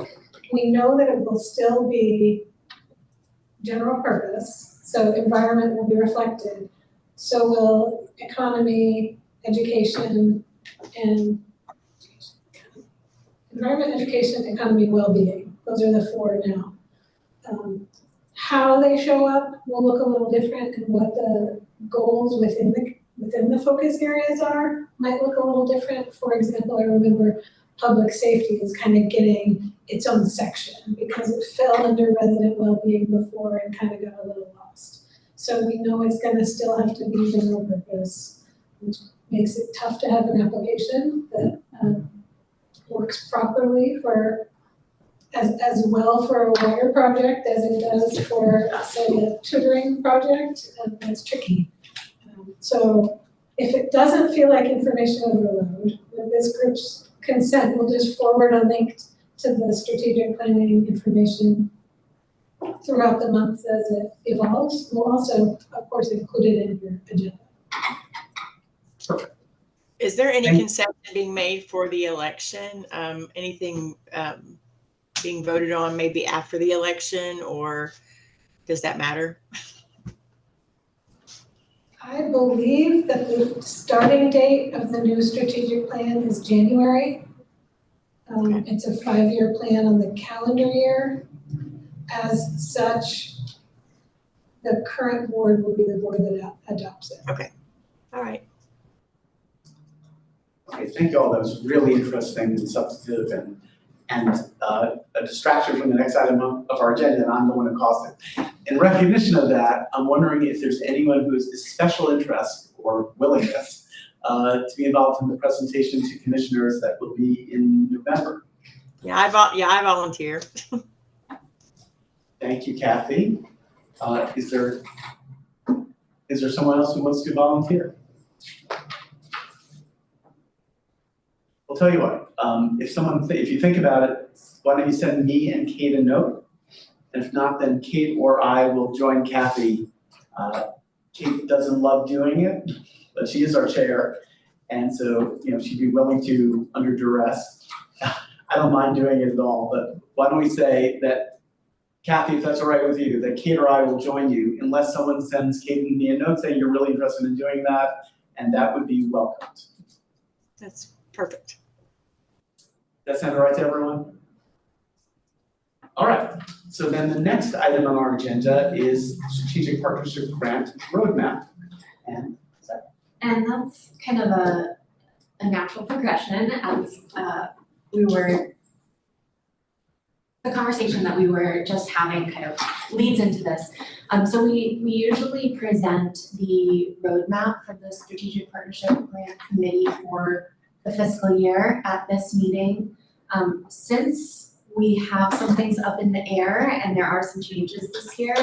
Speaker 4: We know that it will still be general purpose, so environment will be reflected. So will economy, education, and environment, education, economy, well-being. Those are the 4 now. How they show up will look a little different, and what the goals within the focus areas are might look a little different. For example, I remember public safety is kind of getting its own section because it fell under resident well-being before and kind of got a little lost. So we know it's going to still have to be general purpose, which makes it tough to have an application that works properly for as well for a water project as it does for, say, a tutoring project. That's tricky. So if it doesn't feel like information overload, with this group's consent, we'll just forward a link to the strategic planning information throughout the month as it evolves. We'll also, of course, include it in your agenda.
Speaker 3: Perfect.
Speaker 6: Is there any concession being made for the election? Anything being voted on maybe after the election, or does that matter?
Speaker 4: I believe that the starting date of the new strategic plan is January. It's a 5-year plan on the calendar year. As such, the current board will be the board that adopts it.
Speaker 6: Okay, all right.
Speaker 3: Okay, thank you all. That was really interesting and substantive and a distraction from the next item of our agenda, and I'm the one who caused it. In recognition of that, I'm wondering if there's anyone who has special interest or willingness to be involved in the presentation to commissioners that will be in November.
Speaker 6: Yeah, I volunteer.
Speaker 3: Thank you, Kathy. Is there someone else who wants to volunteer? I'll tell you what, if you think about it, why don't you send me and Kate a note? And if not, then Kate or I will join Kathy. Kate doesn't love doing it, but she is our chair. And so, she'd be willing to, under duress. I don't mind doing it at all, but why don't we say that, Kathy, if that's all right with you, that Kate or I will join you unless someone sends Kate and me a note saying you're really interested in doing that, and that would be welcomed.
Speaker 6: That's perfect.
Speaker 3: That sound all right to everyone? All right, so then the next item on our agenda is Strategic Partnership Grant Roadmap.
Speaker 11: And that's kind of a natural progression as we were the conversation that we were just having kind of leads into this. So we usually present the roadmap for the Strategic Partnership Grant Committee for the fiscal year at this meeting. Since we have some things up in the air and there are some changes this year,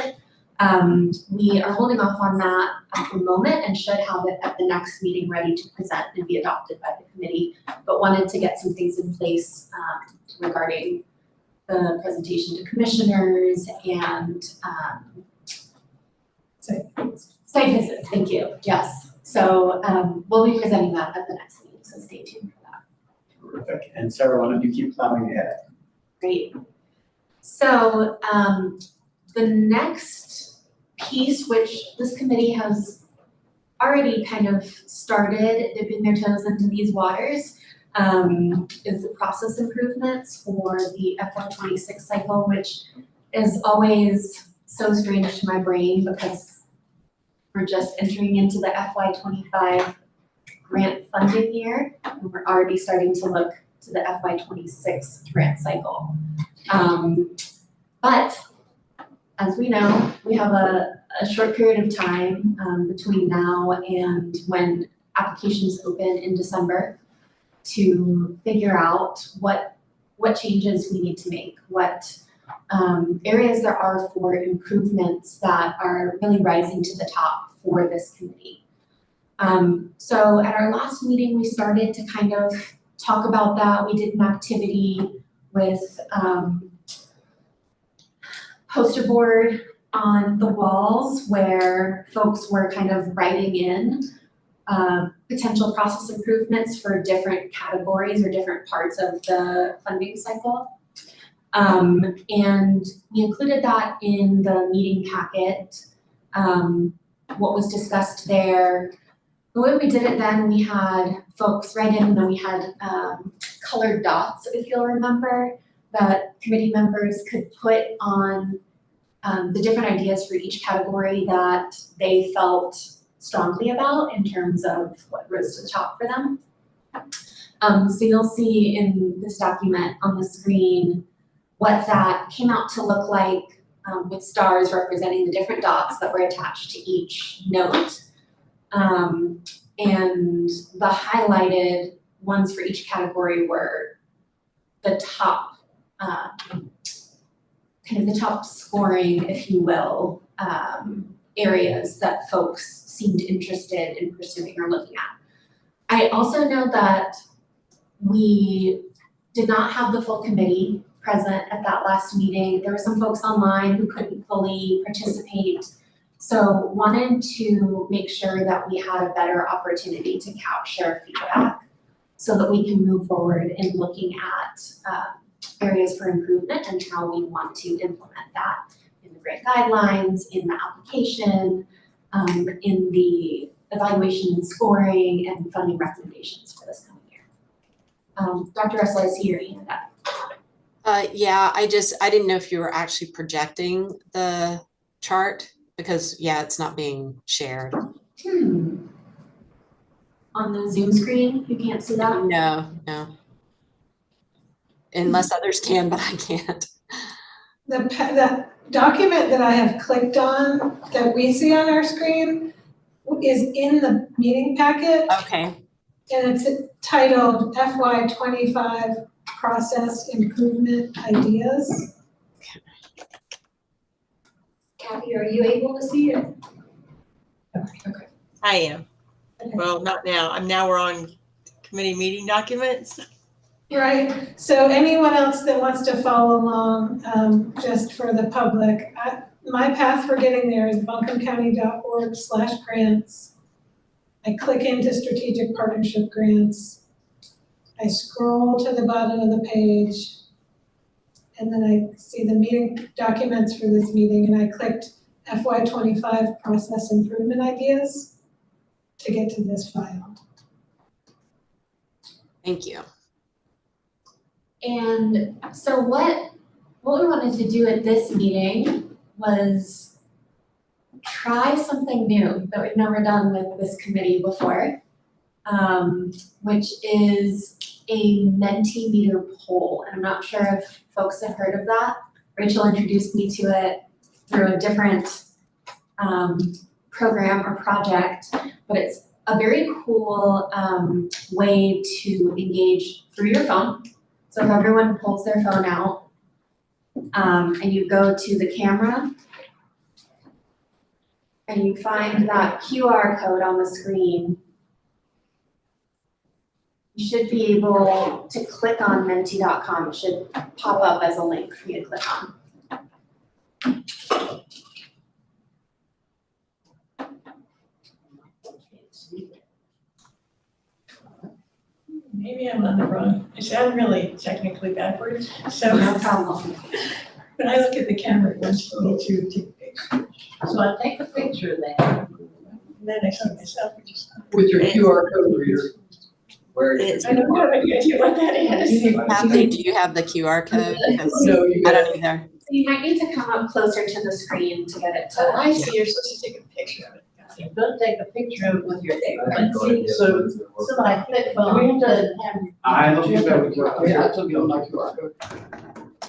Speaker 11: we are holding off on that at the moment and should have it at the next meeting ready to present and be adopted by the committee, but wanted to get some things in place regarding the presentation to commissioners and site visits, thank you, yes. So we'll be presenting that at the next meeting, so stay tuned for that.
Speaker 3: Terrific. And Sarah, why don't you keep plowing ahead?
Speaker 11: Great. So the next piece, which this committee has already kind of started dipping their toes into these waters, is the process improvements for the FY26 cycle, which is always so strange to my brain because we're just entering into the FY25 grant funding year, and we're already starting to look to the FY26 grant cycle. But as we know, we have a short period of time between now and when applications open in December to figure out what changes we need to make, what areas there are for improvements that are really rising to the top for this committee. So at our last meeting, we started to kind of talk about that. We did an activity with poster board on the walls where folks were kind of writing in potential process improvements for different categories or different parts of the funding cycle. And we included that in the meeting packet, what was discussed there. The way we did it then, we had folks write in and then we had colored dots, if you'll remember, that committee members could put on the different ideas for each category that they felt strongly about in terms of what rose to the top for them. So you'll see in this document on the screen what that came out to look like with stars representing the different dots that were attached to each note. And the highlighted ones for each category were the top, kind of the top scoring, if you will, areas that folks seemed interested in pursuing or looking at. I also know that we did not have the full committee present at that last meeting. There were some folks online who couldn't fully participate. So wanted to make sure that we had a better opportunity to capture feedback so that we can move forward in looking at areas for improvement and how we want to implement that in the grant guidelines, in the application, in the evaluation and scoring and funding recommendations for this coming year. Dr. Russell, I see your hand up.
Speaker 5: Yeah, I didn't know if you were actually projecting the chart because it's not being shared.
Speaker 11: On the Zoom screen, you can't see that?
Speaker 5: No. Unless others can, but I can't.
Speaker 4: The document that I have clicked on that we see on our screen is in the meeting packet.
Speaker 5: Okay.
Speaker 4: And it's titled FY25 Process Improvement Ideas.
Speaker 12: Kathy, are you able to see it?
Speaker 4: Okay.
Speaker 6: I am.
Speaker 12: Okay.
Speaker 6: Well, not now. We're on committee meeting documents.
Speaker 4: Right, so anyone else that wants to follow along, just for the public, my path for getting there is buncombecounty.org/grants. I click into strategic partnership grants. I scroll to the bottom of the page, and then I see the meeting documents for this meeting, and I clicked FY25 process improvement ideas to get to this file.
Speaker 5: Thank you.
Speaker 11: And so what we wanted to do at this meeting was try something new that we've never done with this committee before. which is a Mentimeter poll. And I'm not sure if folks have heard of that. Rachel introduced me to it through a different program or project, but it's a very cool way to engage through your phone. So if everyone pulls their phone out and you go to the camera and you find that QR code on the screen, you should be able to click on menti.com. It should pop up as a link for you to click on.
Speaker 2: Maybe I'm on the wrong, I sound really technically backwards, so
Speaker 11: No problem.
Speaker 2: when I look at the camera, it wants me to take a picture.
Speaker 7: So I take a picture of that.
Speaker 2: And then I see myself, which is,
Speaker 9: With your QR code reader.
Speaker 10: Where
Speaker 6: It's-
Speaker 2: I don't have any idea what that is.
Speaker 5: Kathy, do you have the QR code? 'Cause
Speaker 9: No, you
Speaker 5: I
Speaker 9: got
Speaker 5: don't either.
Speaker 11: So you might need to come up closer to the screen to get it
Speaker 2: Oh,
Speaker 11: to.
Speaker 2: I see, you're supposed to take a picture of it. Got it.
Speaker 7: Don't take a picture of it with your
Speaker 9: So-
Speaker 7: somebody flip phone doesn't have.
Speaker 3: I don't think that would work.
Speaker 9: Yeah, I took you on my QR code.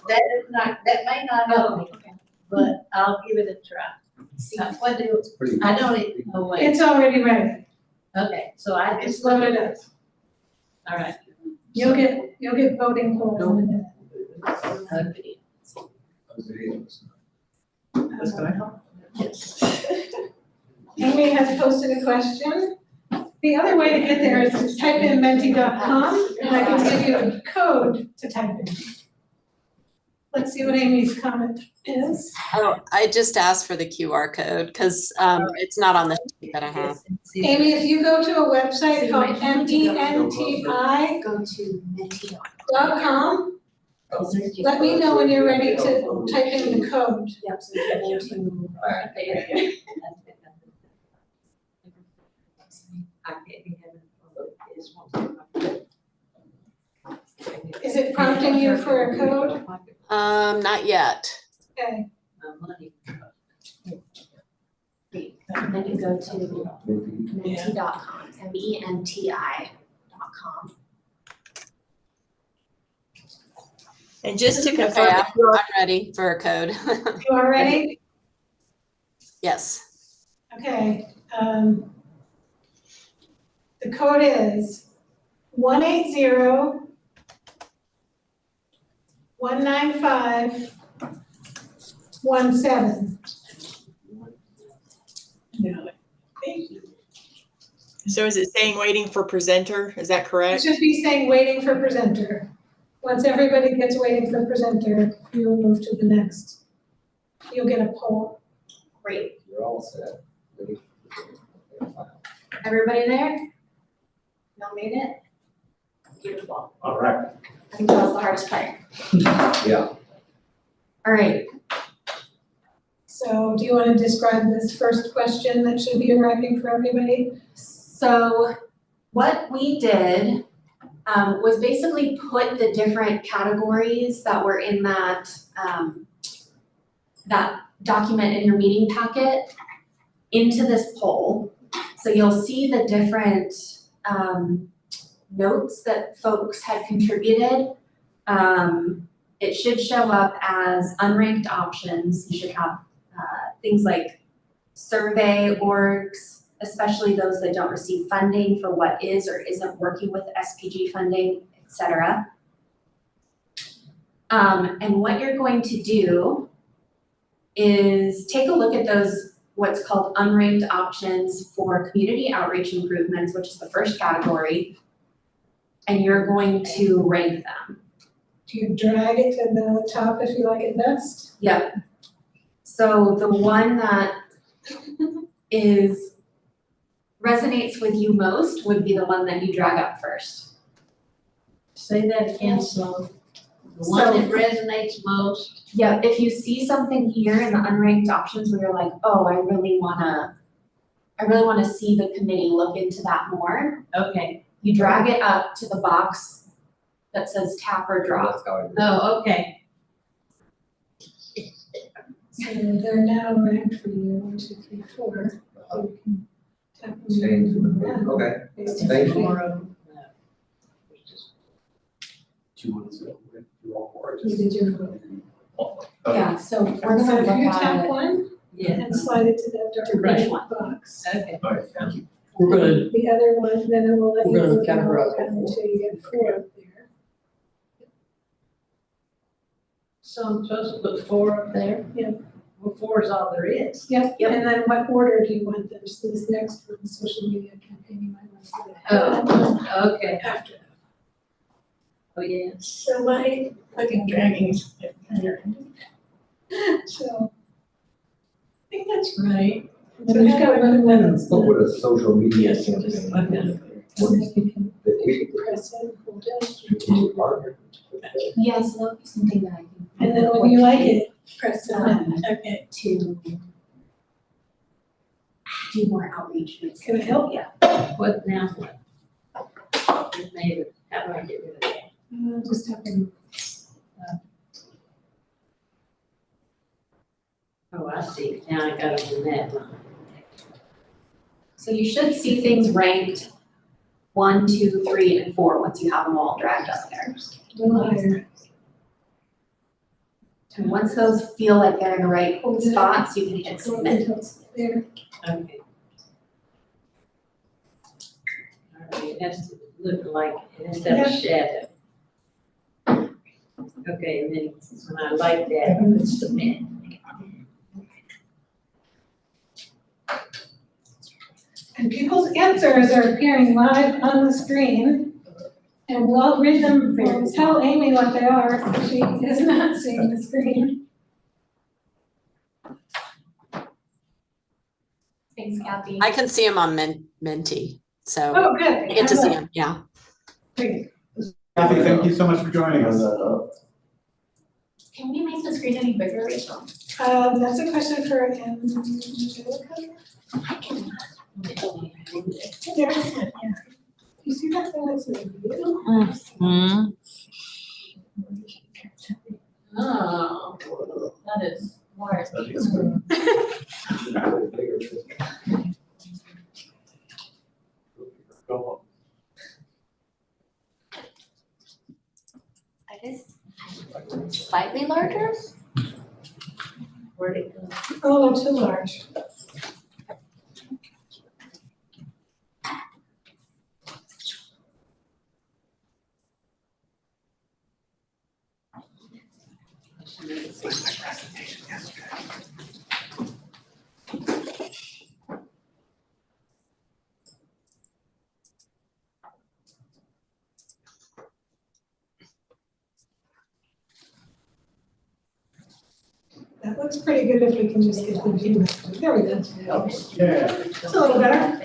Speaker 7: That is not, that may not help me,
Speaker 11: Okay.
Speaker 7: but I'll give it a try.
Speaker 11: See.
Speaker 7: What do,
Speaker 10: pretty.
Speaker 7: I don't even know what.
Speaker 4: It's already ready.
Speaker 7: Okay, so I
Speaker 4: It's
Speaker 7: just,
Speaker 4: loaded up.
Speaker 7: all right.
Speaker 4: You'll get voting polls in a minute.
Speaker 7: Okay.
Speaker 3: That's gonna help.
Speaker 2: Yes.
Speaker 4: Amy has posted a question. The other way to get there is to type in menti.com, and I can give you a code to type in. Let's see what Amy's comment is.
Speaker 5: Oh, I just asked for the QR code because it's not on the sheet that I have.
Speaker 4: Amy, if you go to a website
Speaker 11: So you
Speaker 4: called
Speaker 11: might have to go-
Speaker 4: menti.com,
Speaker 11: Go to menti.com.
Speaker 4: let me know when you're ready to type in the code.
Speaker 11: Yep, so you go to.
Speaker 4: Is it prompting you for a code?
Speaker 5: Not yet.
Speaker 4: Okay,
Speaker 11: And then you go to menti.com, menti.com.
Speaker 6: And just to
Speaker 5: Okay,
Speaker 6: confirm,
Speaker 5: I'm ready for a code.
Speaker 4: you are ready?
Speaker 5: Yes.
Speaker 4: Okay, the code is 180-195-17.
Speaker 2: No, thank you.
Speaker 6: so is it saying waiting for presenter? Is that
Speaker 4: It
Speaker 6: correct?
Speaker 4: should be saying waiting for presenter. Once everybody gets waiting for presenter, you will move to the next. You'll get a poll.
Speaker 11: Great.
Speaker 10: You're all set.
Speaker 11: Everybody there? Y'all made it? Beautiful.
Speaker 3: All right.
Speaker 11: I think that was the hardest part.
Speaker 10: Yeah.
Speaker 11: All right.
Speaker 4: So do you want to describe this first question that should be arriving for everybody?
Speaker 11: So what we did was basically put the different categories that were in that that document in your meeting packet into this poll. So you'll see the different notes that folks had contributed. It should show up as unranked options. You should have things like survey orgs, especially those that don't receive funding for what is or isn't working with SPG funding, et cetera. And what you're going to do is take a look at those, what's called unranked options for community outreach improvements, which is the first category, and you're going to rank them.
Speaker 4: Do you drag it to the top if you like it best?
Speaker 11: Yep. So the one that resonates with you most would be the one that you drag up first.
Speaker 7: Say that again, so the one that resonates most.
Speaker 11: Yeah, if you see something here in the unranked options where you're like, oh, I really wanna see the committee look into that more,
Speaker 7: Okay,
Speaker 11: you drag it up to the box that says tap or drop.
Speaker 10: That's how I do it.
Speaker 7: oh, okay.
Speaker 4: So they're now ranked for you, 1, 2, 3, 4. So you can
Speaker 10: Change, okay, thank you.
Speaker 7: Four of them. No. It's just-
Speaker 3: Do you want to do all four? or
Speaker 4: You
Speaker 3: just-
Speaker 4: did your vote.
Speaker 3: Okay.
Speaker 1: Yeah, so we're gonna
Speaker 4: So if you
Speaker 1: look
Speaker 4: tap
Speaker 1: at,
Speaker 4: one
Speaker 7: Yeah,
Speaker 4: and slide it to that dark
Speaker 7: Brush
Speaker 4: green
Speaker 7: one.
Speaker 4: box.
Speaker 7: okay.
Speaker 3: All right, thank you.
Speaker 9: We're gonna,
Speaker 4: The other one, then it will let you
Speaker 9: We're gonna
Speaker 4: move them all
Speaker 9: categorize
Speaker 4: around
Speaker 9: all four.
Speaker 4: until you get four up there.
Speaker 7: So I'm supposed to put four up there?
Speaker 4: Yeah.
Speaker 7: Well, four is all there is.
Speaker 4: Yep,
Speaker 7: Yep.
Speaker 4: and then what order do you want this next one, social media campaign, you might want to put it
Speaker 7: Oh, okay.
Speaker 4: after that.
Speaker 7: Oh, yeah.
Speaker 2: So my fucking dragging is better. So I think that's right.
Speaker 4: So we've got one of those.
Speaker 10: What would a social media
Speaker 2: Yes, you just
Speaker 10: campaign?
Speaker 2: like that.
Speaker 4: And then you can
Speaker 10: That we
Speaker 4: press it, hold it,
Speaker 10: strategic partner.
Speaker 1: yeah, so that'll be something that I can.
Speaker 4: and then when you like it, press submit.
Speaker 2: Okay.
Speaker 1: To do more outreach.
Speaker 4: Can I help?
Speaker 1: Yeah.
Speaker 7: What now? What? Just made it. How do I get rid of that?
Speaker 4: Just have to.
Speaker 7: Oh, I see. Now I got it in that line.
Speaker 1: So you should see things ranked 1, 2, 3, and 4 once you have them all dragged up there.
Speaker 4: A little higher.
Speaker 1: And once those feel like they're in the right
Speaker 4: Hold it.
Speaker 1: spots, you can hit
Speaker 4: Go
Speaker 1: submit.
Speaker 4: until it's there.
Speaker 7: Okay. All right, it has to look like, it has to have a shadow. Okay, and then when I like that, I put submit.
Speaker 4: And people's answers are appearing live on the screen. And we'll read them, we'll tell Amy what they are, if she is not seeing the screen.
Speaker 1: Thanks, Kathy.
Speaker 5: I can see them on Menti, so
Speaker 4: Oh, good.
Speaker 5: I get to see them, yeah.
Speaker 4: Great.
Speaker 3: Kathy, thank you so much for joining us.
Speaker 1: Can we make the screen any bigger, Rachel?
Speaker 4: That's a question for Angelica. There, yeah. You see that thing that's in view?
Speaker 1: Oh, that is wires.
Speaker 3: Go
Speaker 1: That is slightly larger.
Speaker 7: Where'd it go?
Speaker 4: A little too large. That looks pretty good if we can just get the view. There we go.
Speaker 3: Yeah.
Speaker 4: It's a little better.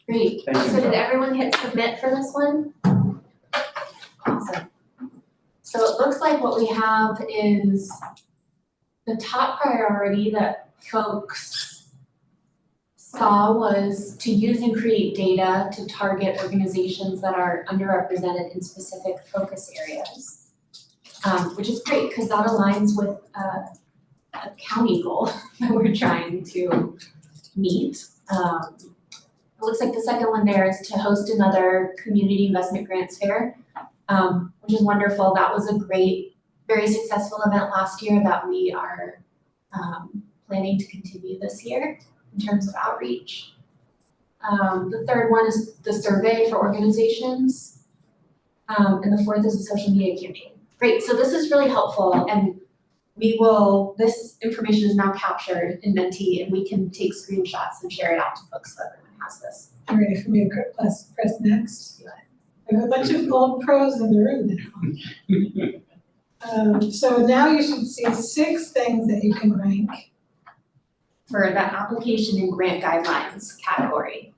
Speaker 1: Great.
Speaker 3: Thank you.
Speaker 1: So did everyone hit submit for this one? Awesome. So it looks like what we have is the top priority that folks saw was to use and create data to target organizations that are underrepresented in specific focus areas. Which is great because that aligns with a county goal that we're trying to meet. It looks like the second one there is to host another community investment grants fair, which is wonderful. That was a great, very successful event last year that we are planning to continue this year in terms of outreach. The third one is the survey for organizations. And the fourth is the social media campaign. Great, so this is really helpful and this information is now captured in Menti and we can take screenshots and share it out to folks so everyone has this.
Speaker 4: You ready for me to press next? I have a bunch of old pros in the room now. So now you should see 6 things that you can rank.
Speaker 1: For the application and grant guidelines category.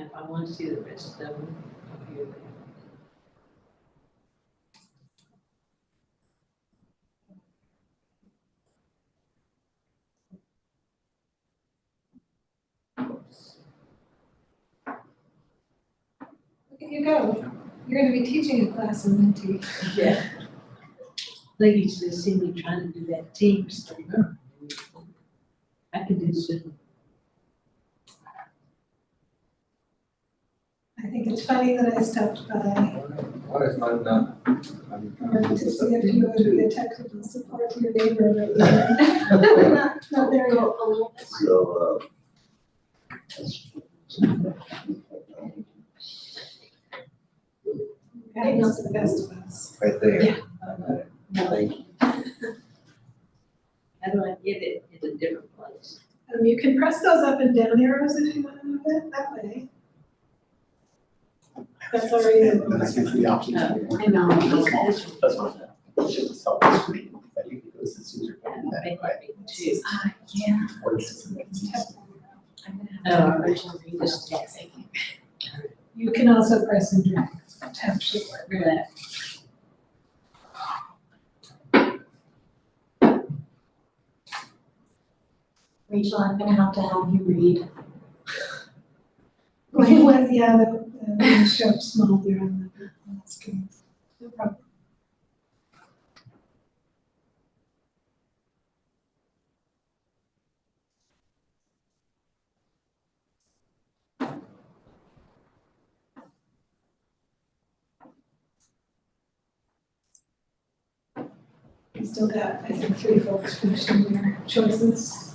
Speaker 7: And if I want to see the rest of them, I'll hear them.
Speaker 4: Look at you go. You're gonna be teaching a class in Minty.
Speaker 7: Yeah. They used to see me trying to do that Teams thing. I could do Zoom.
Speaker 4: I think it's funny that I stopped by
Speaker 10: What is my number?
Speaker 4: to see if you would be a technical support to your neighbor right there. Not there yet.
Speaker 1: Go a little bit more.
Speaker 4: God knows the best of us.
Speaker 10: Right there.
Speaker 1: Yeah.
Speaker 10: Thank you.
Speaker 7: How do I get it in a different place?
Speaker 4: You can press those up and down arrows if you want to move it that way. That's already.
Speaker 3: That's the option.
Speaker 1: I know.
Speaker 3: That's fine. It's just a self screen that you can go to user.
Speaker 7: Too.
Speaker 1: Yeah.
Speaker 3: Or it's-
Speaker 1: I'm gonna have to original read this.
Speaker 4: You can also press and drag. Tab should work.
Speaker 7: Relax.
Speaker 1: Rachel, I'm gonna have you read.
Speaker 4: Yeah, the show up small there on the screen. No problem. We still got, I think, 3 folks finishing their choices.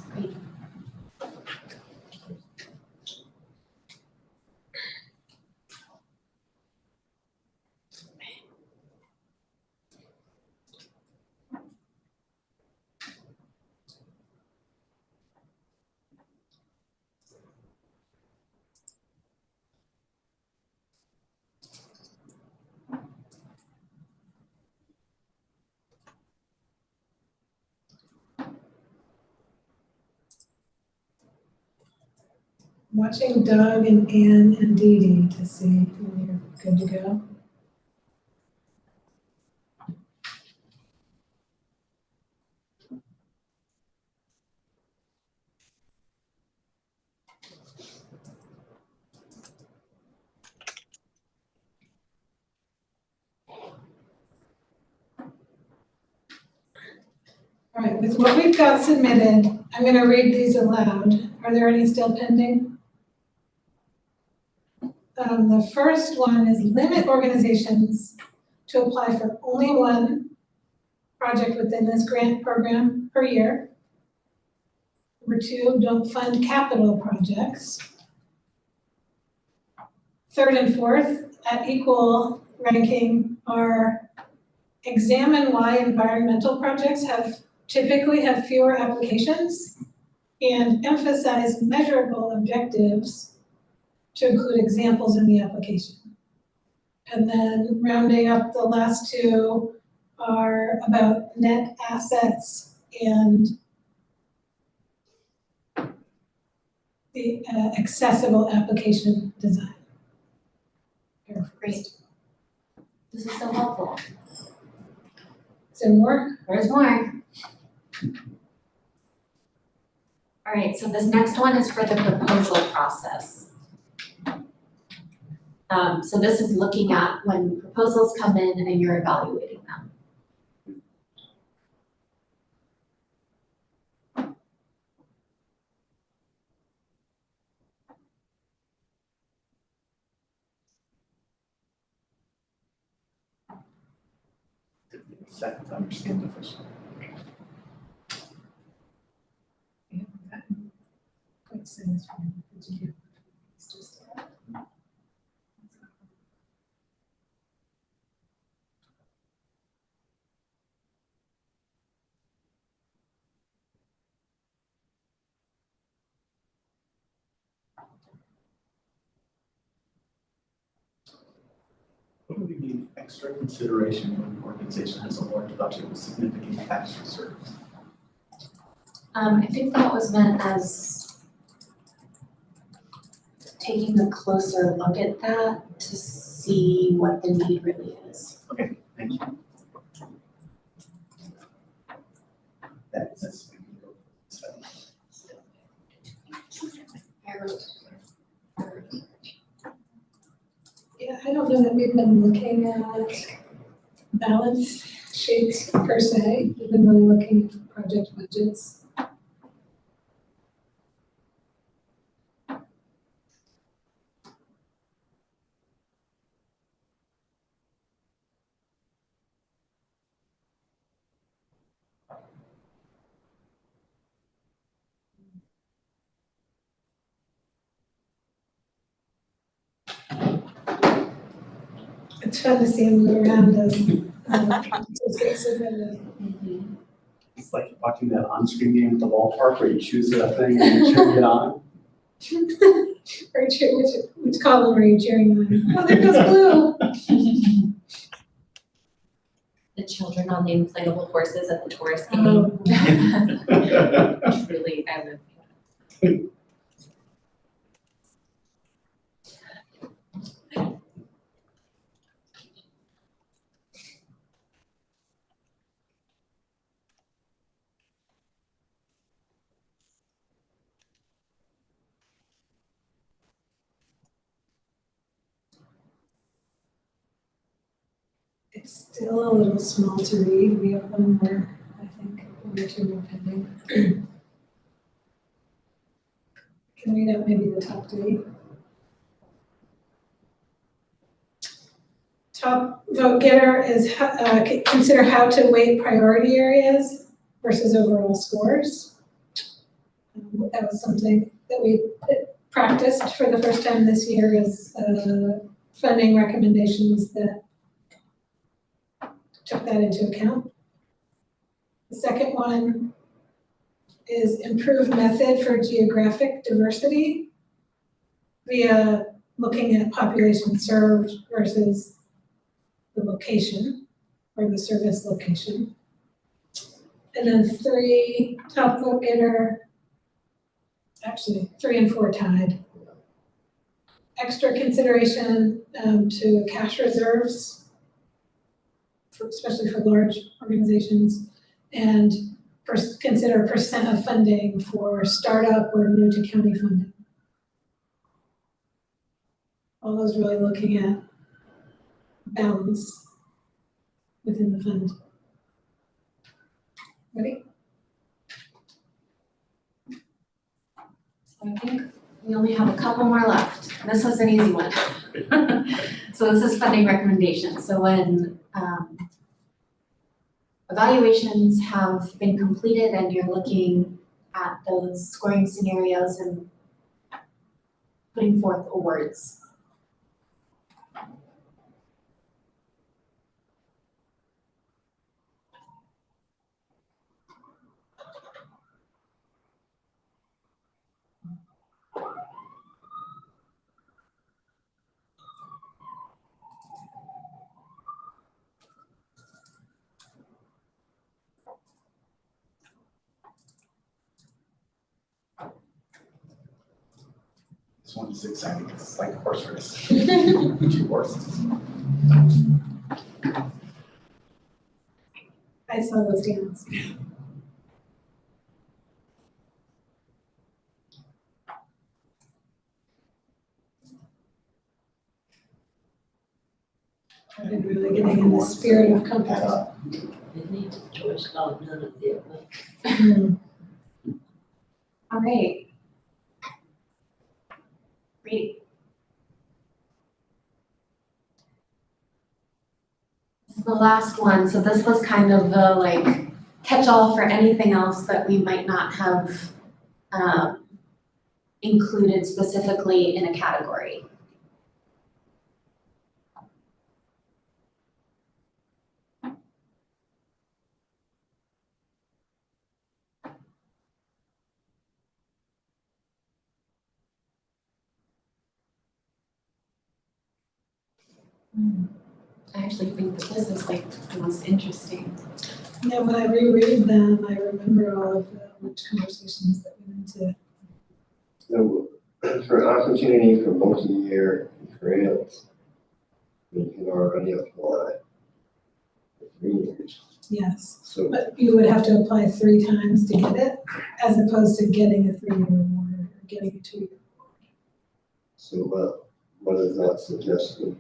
Speaker 4: Watching Doug and Ann and Dee Dee to see when you're good to go. All right, with what we've got submitted, I'm gonna read these aloud. Are there any still pending? The first one is limit organizations to apply for only one project within this grant program per year. Number 2, don't fund capital projects. Third and fourth, at equal ranking, are examine why environmental projects typically have fewer applications and emphasize measurable objectives to include examples in the application. And then rounding up, the last 2 are about net assets and the accessible application design.
Speaker 1: Great. This is so helpful.
Speaker 4: Is there more?
Speaker 1: There's more. All right, so this next one is for the proposal process. So this is looking at when proposals come in and you're evaluating them.
Speaker 3: Second to understand the first one.
Speaker 4: We haven't gotten quick sends from Virginia. It's just.
Speaker 3: What would be extra consideration when an organization has a large budget with significant cash reserves?
Speaker 1: I think that was meant as
Speaker 11: taking a closer look at that to see what the need really is.
Speaker 3: Thank you. That's.
Speaker 4: Yeah, I don't know that we've been looking at balance sheets per se. We've been really looking at project budgets. It's fun to see them move around as just get submitted.
Speaker 3: It's like watching that on-screen game at the ballpark where you choose a thing and you cheer it on.
Speaker 4: Which column are you cheering on? Oh, there goes blue.
Speaker 12: The children on the inflatable horses at the tourist game.
Speaker 4: Oh.
Speaker 12: Truly, I live.
Speaker 4: It's still a little small to read. We have one more, I think, one or two more pending. Can read out maybe the top three. Top vote getter is consider how to weight priority areas versus overall scores. That was something that we practiced for the first time this year is funding recommendations that took that into account. The second one is improved method for geographic diversity via looking at population served versus the location or the service location. And then three, top vote getter, actually 3 and 4 tied. Extra consideration to cash reserves, especially for large organizations, and consider percent of funding for startup or new to county funding. All those really looking at balance within the fund. Ready?
Speaker 11: So I think we only have a couple more left. This was an easy one. So this is funding recommendations. So when evaluations have been completed and you're looking at those scoring scenarios and putting forth awards.
Speaker 3: This one's exciting. It's like a horse race. 2 horses.
Speaker 4: I saw those dance. I've been really getting in the spirit of competition.
Speaker 7: It needs a choice called none of the above.
Speaker 11: All right. Great. This is the last one. So this was kind of the like catch-all for anything else that we might not have included specifically in a category. I actually think that this is like the most interesting.
Speaker 4: Yeah, when I reread them, I remember all of the rich conversations that went into.
Speaker 8: So for opportunity for multi-year grants. We can already apply for 3 years.
Speaker 4: Yes,
Speaker 8: So,
Speaker 4: but you would have to apply 3 times to get it, as opposed to getting a 3-year award or getting a 2-year.
Speaker 8: so what is that suggesting?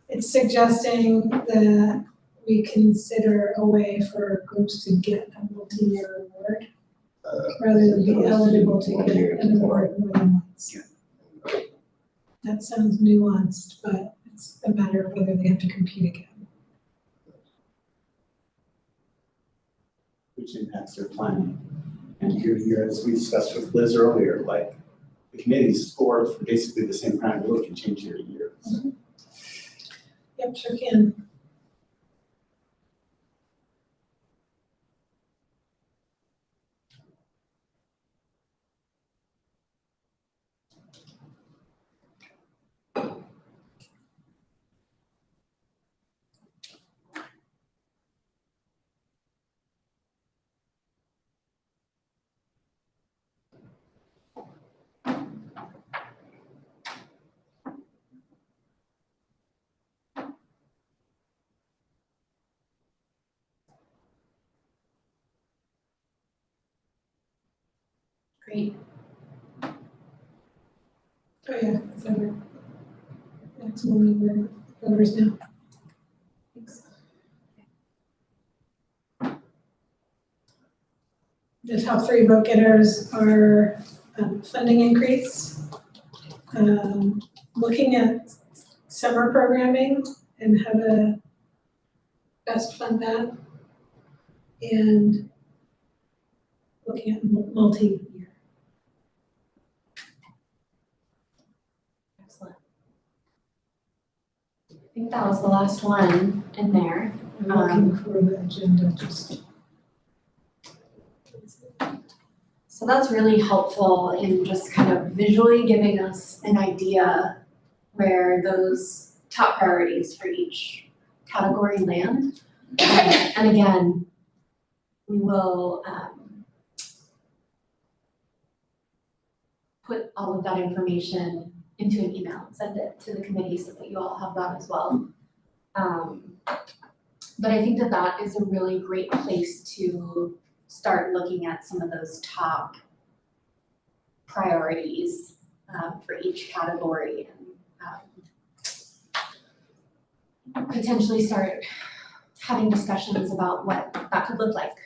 Speaker 4: It's suggesting that we consider a way for groups to get a multi-year award rather than be eligible to get an award more than once. That sounds nuanced, but it's a matter of whether they have to compete again.
Speaker 3: Which impacts their planning. And here, as we discussed with Liz earlier, like the committee's score for basically the same kind of work can change year to year. So
Speaker 4: Yep, sure can.
Speaker 11: Great.
Speaker 4: Oh yeah, it's over. Maximum number of voters now.
Speaker 11: Thanks.
Speaker 4: The top 3 vote getters are funding increase, looking at summer programming and how to best fund that, and looking at multi-year.
Speaker 11: Excellent. I think that was the last one in there.
Speaker 4: I'm looking for the agenda, just.
Speaker 11: So that's really helpful in just kind of visually giving us an idea where those top priorities for each category land. And again, we will put all of that information into an email and send it to the committee so that you all have that as well. But I think that that is a really great place to start looking at some of those top priorities for each category and potentially start having discussions about what that could look like.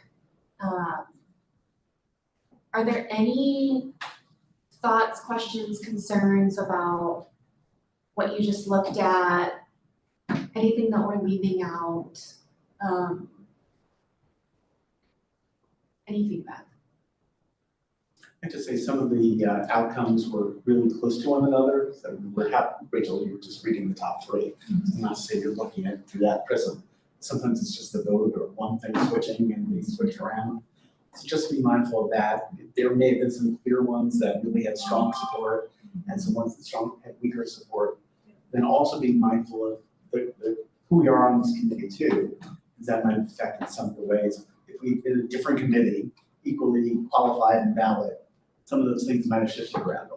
Speaker 11: Are there any thoughts, questions, concerns about what you just looked at? Anything that we're leaving out? Any feedback?
Speaker 3: I have to say some of the outcomes were really close to one another. So we're happy, Rachel, you were just reading the top 3. Not to say you're looking at it through that prism. Sometimes it's just a vote or one thing switching and they switch around. So just be mindful of that. There may have been some clear ones that really had strong support and some ones that had weaker support. Then also be mindful of who we are on this committee too, because that might affect in some of the ways. If we did a different committee, equally qualified and valid, some of those things might have shifted around.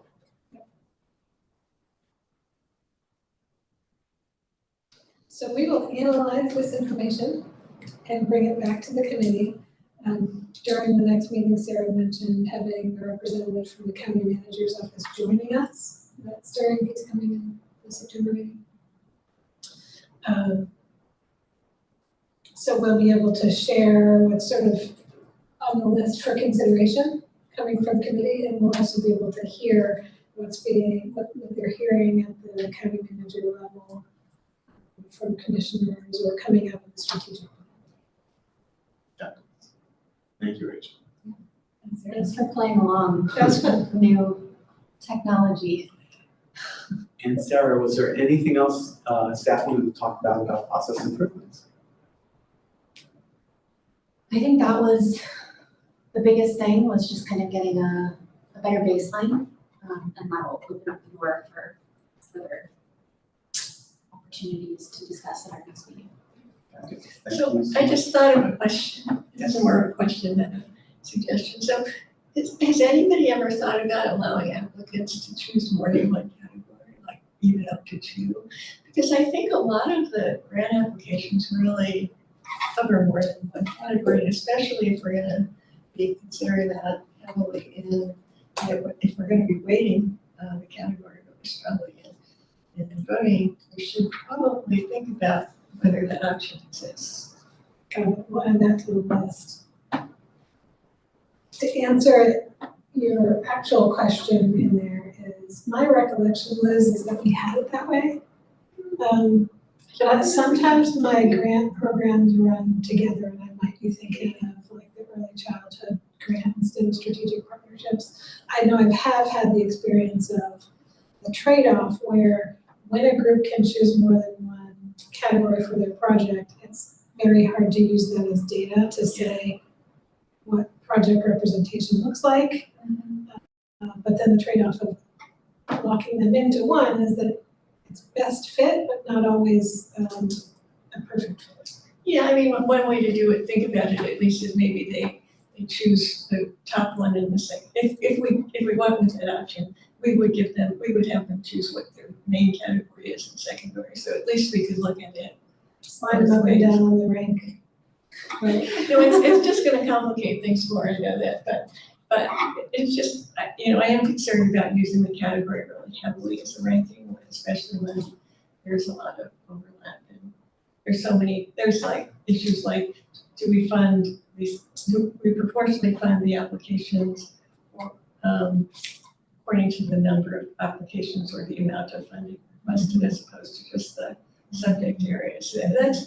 Speaker 4: So we will analyze this information and bring it back to the committee. During the next meeting, Sarah mentioned having a representative from the county manager's office joining us. That's during, he's coming in the September meeting. So we'll be able to share what's sort of on the list for consideration coming from committee, and we'll also be able to hear what they're hearing at the county manager level from commissioners or coming up with a strategic plan.
Speaker 3: Thank you, Rachel.
Speaker 11: Thanks for playing along.
Speaker 4: That's fun.
Speaker 11: New technology.
Speaker 3: And Sarah, was there anything else staff wanted to talk about process improvements?
Speaker 11: I think that was the biggest thing, was just kind of getting a better baseline, and that'll open up the door for further opportunities to discuss at our next meeting.
Speaker 2: So I just thought of a question, it's more of a question than a suggestion. So Has anybody ever thought about allowing applicants to choose more than one category, like even up to 2? Because I think a lot of the grant applications really cover more than one category, especially if we're gonna be considering that heavily in, you know, if we're gonna be weighting the category really strongly in voting, we should probably think about whether that option exists.
Speaker 4: Got it, we'll add that to the list. To answer your actual question in there is, my recollection, Liz, is that we had it that way. But sometimes my grant programs run together and I might be thinking of like the early childhood grant instead of strategic partnerships. I know I have had the experience of the trade-off where when a group can choose more than one category for their project, it's very hard to use that as data to say what project representation looks like. But then the trade-off of locking them into one is that it's best fit, but not always a perfect fit.
Speaker 2: Yeah, I mean, one way to do it, think about it at least, is maybe they choose the top one and the second. If we went with that option, we would have them choose what their main category is and secondary. So at least we could look at it.
Speaker 4: Slide them up and down on the rank.
Speaker 2: Right. No, it's just gonna complicate things more, I know that, but it's just, you know, I am concerned about using the category really heavily as a ranking, especially when there's a lot of overlap and there's like issues like, do we proportionally fund the applications according to the number of applications or the amount of funding requested as opposed to just the subject areas.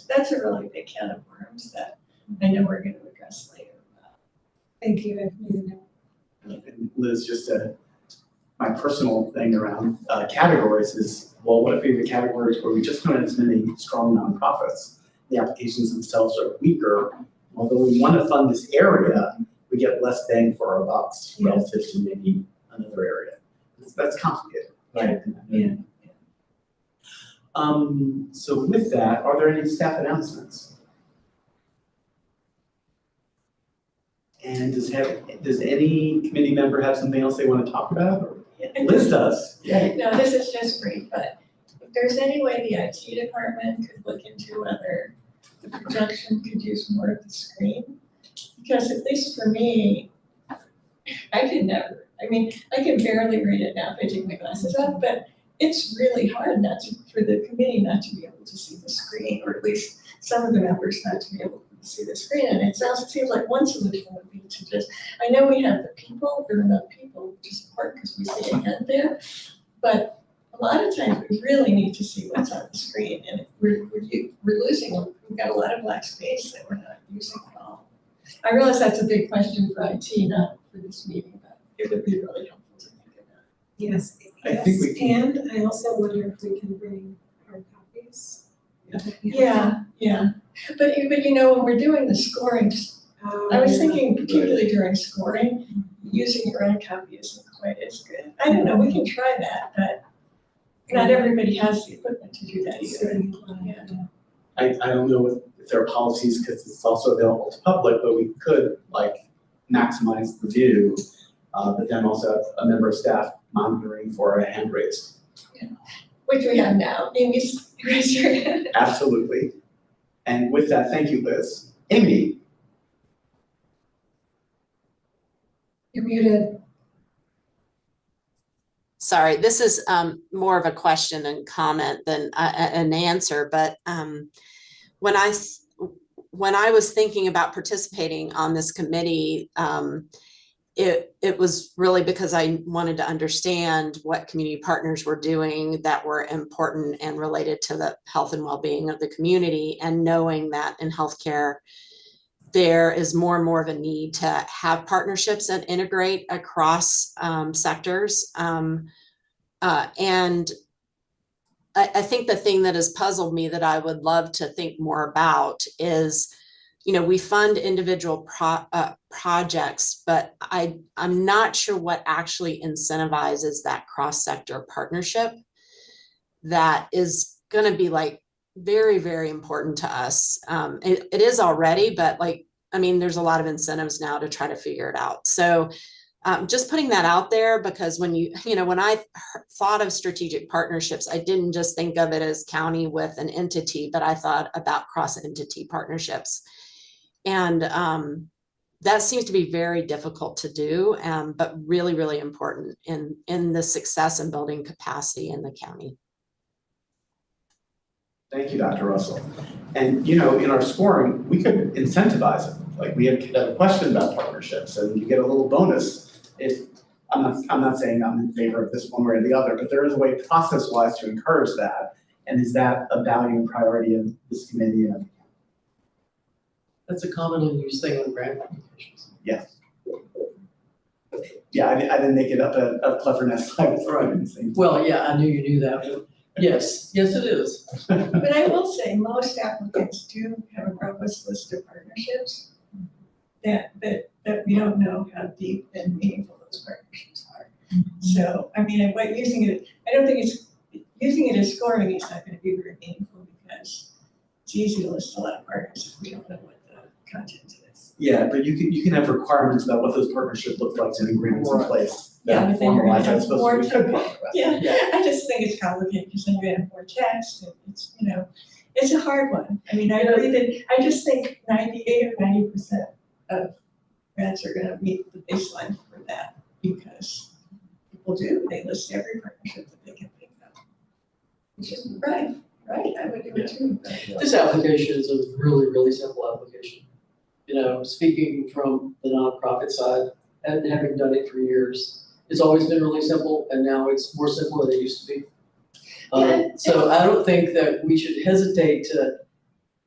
Speaker 2: That's a really big can of worms that I know we're going to address later.
Speaker 4: Thank you. I've made a note.
Speaker 3: And Liz, just my personal thing around categories is, well, what if we have categories where we just don't have as many strong nonprofits? The applications themselves are weaker. Although we want to fund this area, we get less bang for our bucks relative to maybe another area. That's complicated, right?
Speaker 2: Yeah.
Speaker 3: So with that, are there any staff announcements? And does any committee member have something else they want to talk about? Or Liz does. Yeah.
Speaker 2: No, this is just brief, but if there's any way the IT department could look into whether the projection could use more of the screen, because at least for me, I can barely read it now if I take my glasses off, but it's really hard for the committee not to be able to see the screen, or at least some of the members not to be able to see the screen. And it seems like one solution would be to just, I know we have the people, there are enough people, which is important because we see a head there, but a lot of times we really need to see what's on the screen, and we're losing, we've got a lot of black space that we're not using at all. I realize that's a big question for IT, not for this meeting, but it would be really helpful to think about.
Speaker 4: Yes,
Speaker 3: I think we can.
Speaker 4: and I also wonder if we can bring hard copies.
Speaker 2: Yeah. But you know, when we're doing the scoring, I was thinking particularly during scoring, using your own copy isn't quite as good. I don't know, we can try that, but not everybody has the equipment to do that either. Yeah.
Speaker 3: I don't know if there are policies, because it's also available to public, but we could like maximize the view, but then also have a member of staff monitoring for a hand raised.
Speaker 2: Yeah. Which we have now. Amy's raise your hand.
Speaker 3: Absolutely. And with that, thank you, Liz. Amy.
Speaker 4: You're muted.
Speaker 5: Sorry, this is more of a question and comment than an answer, but when I was thinking about participating on this committee, it was really because I wanted to understand what community partners were doing that were important and related to the health and well-being of the community, and knowing that in healthcare, there is more and more of a need to have partnerships that integrate across sectors. And I think the thing that has puzzled me that I would love to think more about is, you know, we fund individual projects, but I'm not sure what actually incentivizes that cross-sector partnership that is going to be like very, very important to us. It is already, but like, I mean, there's a lot of incentives now to try to figure it out. So just putting that out there, because when when I thought of strategic partnerships, I didn't just think of it as county with an entity, but I thought about cross-entity partnerships. And that seems to be very difficult to do, but really, really important in the success and building capacity in the county.
Speaker 3: Thank you, Dr. Russell. And in our scoring, we could incentivize it. Like we could have a question about partnerships and you get a little bonus. If I'm not saying I'm in favor of this one way or the other, but there is a way process-wise to encourage that. And is that a value and priority of this committee?
Speaker 9: That's a commonly used thing on grant applications.
Speaker 3: Yes. Yeah, I didn't make it up a cleverness. I was
Speaker 9: Right.
Speaker 3: saying.
Speaker 9: Well, yeah, I knew you knew that, but yes, it is.
Speaker 2: But I will say, most applicants do have a robust list of partnerships that we don't know how deep and meaningful those partnerships are. So, I mean, I don't think using it as scoring is not gonna be very meaningful because it's easy to list a lot of partners if we don't know what the content is.
Speaker 3: Yeah, but you can have requirements about what those partnerships look like and agreements in
Speaker 9: Right.
Speaker 3: place.
Speaker 2: Yeah,
Speaker 3: that
Speaker 2: but then you're gonna
Speaker 3: formalize
Speaker 2: have
Speaker 3: that supposed
Speaker 2: more
Speaker 3: to be
Speaker 2: to-
Speaker 3: good.
Speaker 2: Yeah, I just think it's complicated because then you're gonna have more text and it's, it's a hard one. I mean, I agree that, I just think 98 or 90% of grants are gonna meet the baseline for that because people do, they list every partnership that they can think of. Which is right, I would do it too. but-
Speaker 9: This application is a really, really simple application. Speaking from the nonprofit side and having done it for years, it's always been really simple and now it's more simple than it used to be. So I don't think that we should hesitate to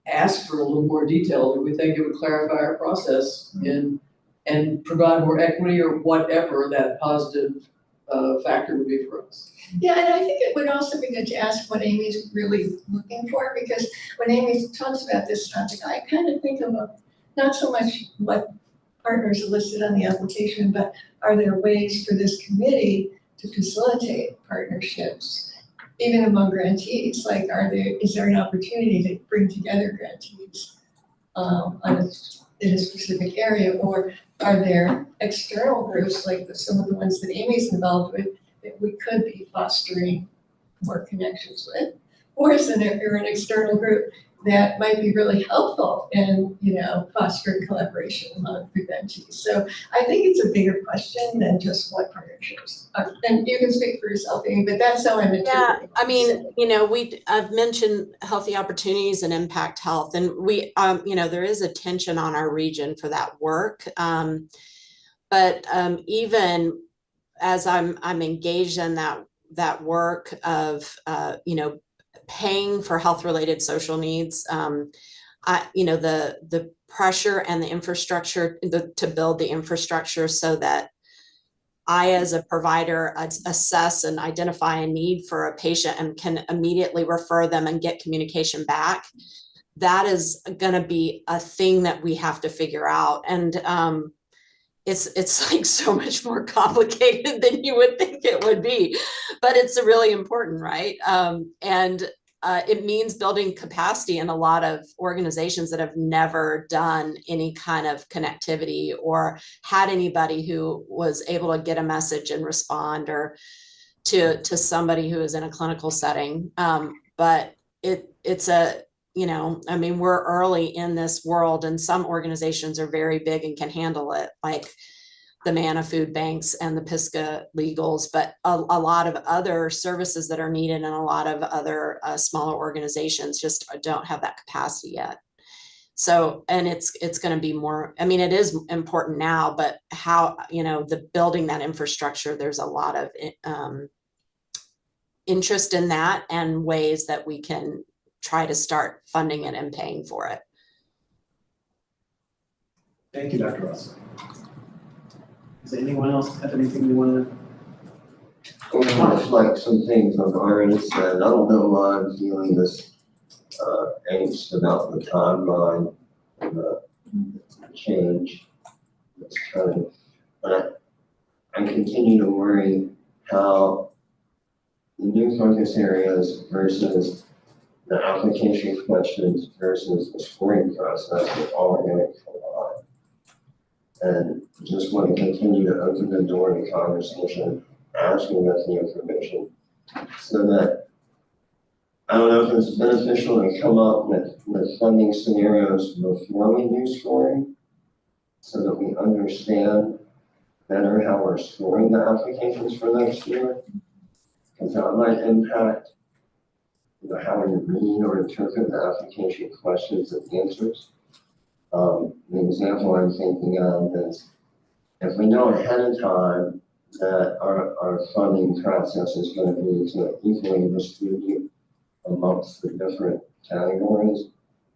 Speaker 9: ask for a little more detail if we think it would clarify our process and provide more equity or whatever that positive factor would be for us.
Speaker 2: Yeah, and I think it would also be good to ask what Amy's really looking for, because when Amy talks about this topic, I kind of think of not so much what partners are listed on the application, but are there ways for this committee to facilitate partnerships, even among grantees? Like, is there an opportunity to bring together grantees in a specific area, or are there external groups like some of the ones that Amy's involved with that we could be fostering more connections with? Or is there an external group that might be really helpful in, fostering collaboration among grantees? So I think it's a bigger question than just what partnerships are. And you can speak for yourself, Amy, but that's how I'm interpreting.
Speaker 5: Yeah, I mean, I've mentioned healthy opportunities and impact health, and we, there is a tension on our region for that work. But even as I'm engaged in that work of, paying for health-related social needs, the pressure and the infrastructure to build the infrastructure so that I, as a provider, assess and identify a need for a patient and can immediately refer them and get communication back. That is going to be a thing that we have to figure out. And it's like so much more complicated than you would think it would be, but it's really important, right? And it means building capacity in a lot of organizations that have never done any kind of connectivity or had anybody who was able to get a message and respond, or to somebody who is in a clinical setting. But it's we're early in this world, and some organizations are very big and can handle it, like the Manna Food Banks and the Pisgah Legals, but a lot of other services that are needed and a lot of other smaller organizations just don't have that capacity yet. So, and it's going to be more, it is important now, but how, the building that infrastructure, there's a lot of interest in that and ways that we can try to start funding it and paying for it.
Speaker 3: Thank you, Dr. Russell. Does anyone else have anything you want to?
Speaker 8: I want to reflect some things on Irene said. I don't know why I'm feeling this angst about the timeline and the change that's coming. But I continue to worry how the new focus areas versus the application questions versus the scoring process are all going to collide. And just want to continue to open the door to conversation, asking us the information, so that, I don't know if it's beneficial to come up with funding scenarios before we do scoring, so that we understand better how we're scoring the applications for next year. Because that might impact, how we read or interpret the application questions and answers. The example I'm thinking of is, if we know ahead of time that our funding process is going to be to equally distribute amongst the different categories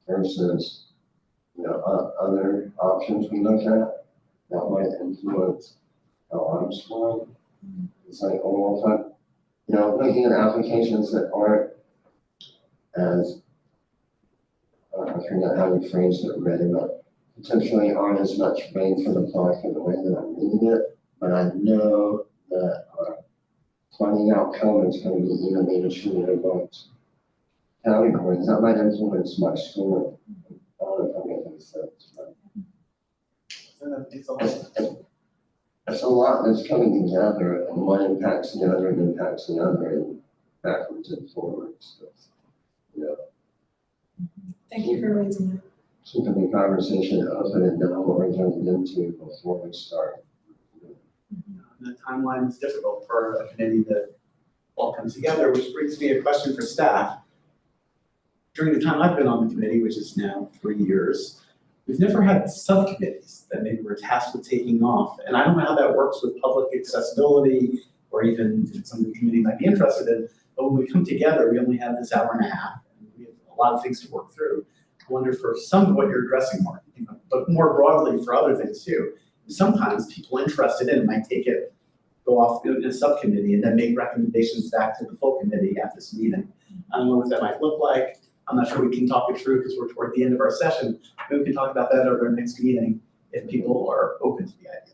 Speaker 8: versus, other options we look at, that might influence how I'm scoring. It's like, oh, if I'm, looking at applications that aren't as, I forget how you phrased it already, but potentially aren't as much bang for the buck in the way that I'm reading it, but I know that our funding outcome is going to be evenly distributed amongst categories. That might influence my score. I don't know if that makes any sense. It's a lot that's coming together, and one impacts the other and impacts the other, and backwards and forwards. So,
Speaker 4: Thank you for raising that.
Speaker 8: keeping the conversation open and know what we're jumping into before we start.
Speaker 3: The timeline is difficult for a committee that all comes together, which brings me a question for staff. During the time I've been on the committee, which is now 3 years, we've never had subcommittees that maybe were tasked with taking off. And I don't know how that works with public accessibility, or even if something the committee might be interested in, but when we come together, we only have this hour and a half, and we have a lot of things to work through. I wonder for some of what you're addressing, Mark, but more broadly for other things too. Sometimes people interested in it might go off in a subcommittee and then make recommendations back to the full committee at this meeting. I don't know what that might look like. I'm not sure we can talk it through because we're toward the end of our session. Maybe we can talk about that at our next meeting if people are open to the idea.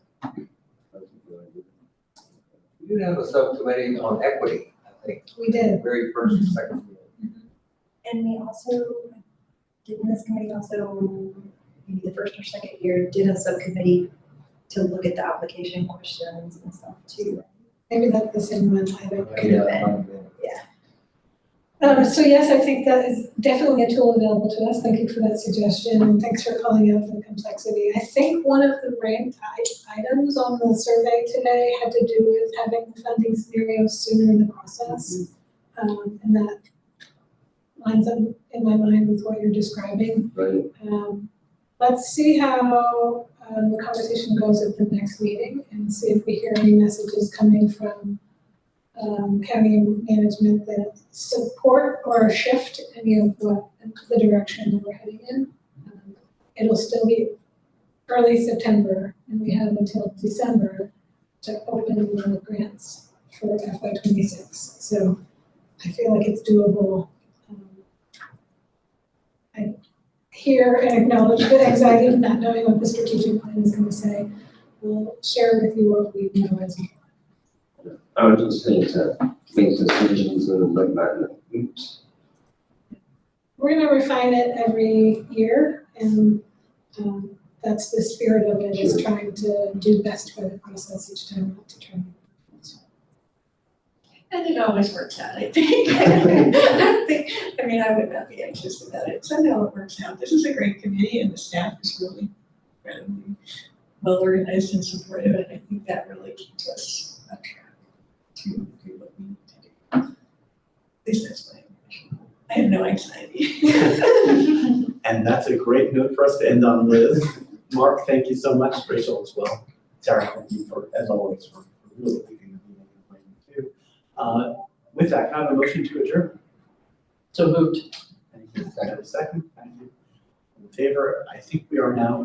Speaker 10: We do have a subcommittee on equity, I think.
Speaker 4: We did.
Speaker 10: Very first or second year.
Speaker 12: And we also, didn't this committee also, maybe the first or second year, did a subcommittee to look at the application questions and stuff too?
Speaker 4: Maybe that's the same one, I don't.
Speaker 12: Could have been.
Speaker 4: So yes, I think that is definitely a tool available to us. Thank you for that suggestion, and thanks for calling out the complexity. I think one of the ranked items on the survey today had to do with having the funding scenarios sooner in the process. And that lines up in my mind with what you're describing.
Speaker 8: Right.
Speaker 4: Let's see how the conversation goes at the next meeting, and see if we hear any messages coming from county management that support or shift any of the direction that we're heading in. It'll still be early September, and we have until December to open the grants for FY26. So I feel like it's doable. I hear and acknowledge good anxiety of not knowing what the strategic plan is going to say. We'll share with you what we know as well.
Speaker 8: I would just say to make decisions and look back and oops.
Speaker 4: We're going to refine it every year, and that's the spirit of it, is trying to do best for the process each time, not to try.
Speaker 2: And it always works out, I think. I would not be anxious about it. Somehow it works out. This is a great committee, and the staff is really incredibly well organized and supportive, and I think that really keeps us on track to do what we need to do. At least that's my impression. I have no anxiety.
Speaker 3: And that's a great note for us to end on, Liz. Mark, thank you so much. Rachel as well. Sarah, thank you for, as always, for really keeping the meeting and playing too. With that, can I have a motion to adjourn?
Speaker 9: So moved.
Speaker 3: Thank you. Can I have a second? Thank you. In favor, I think we are now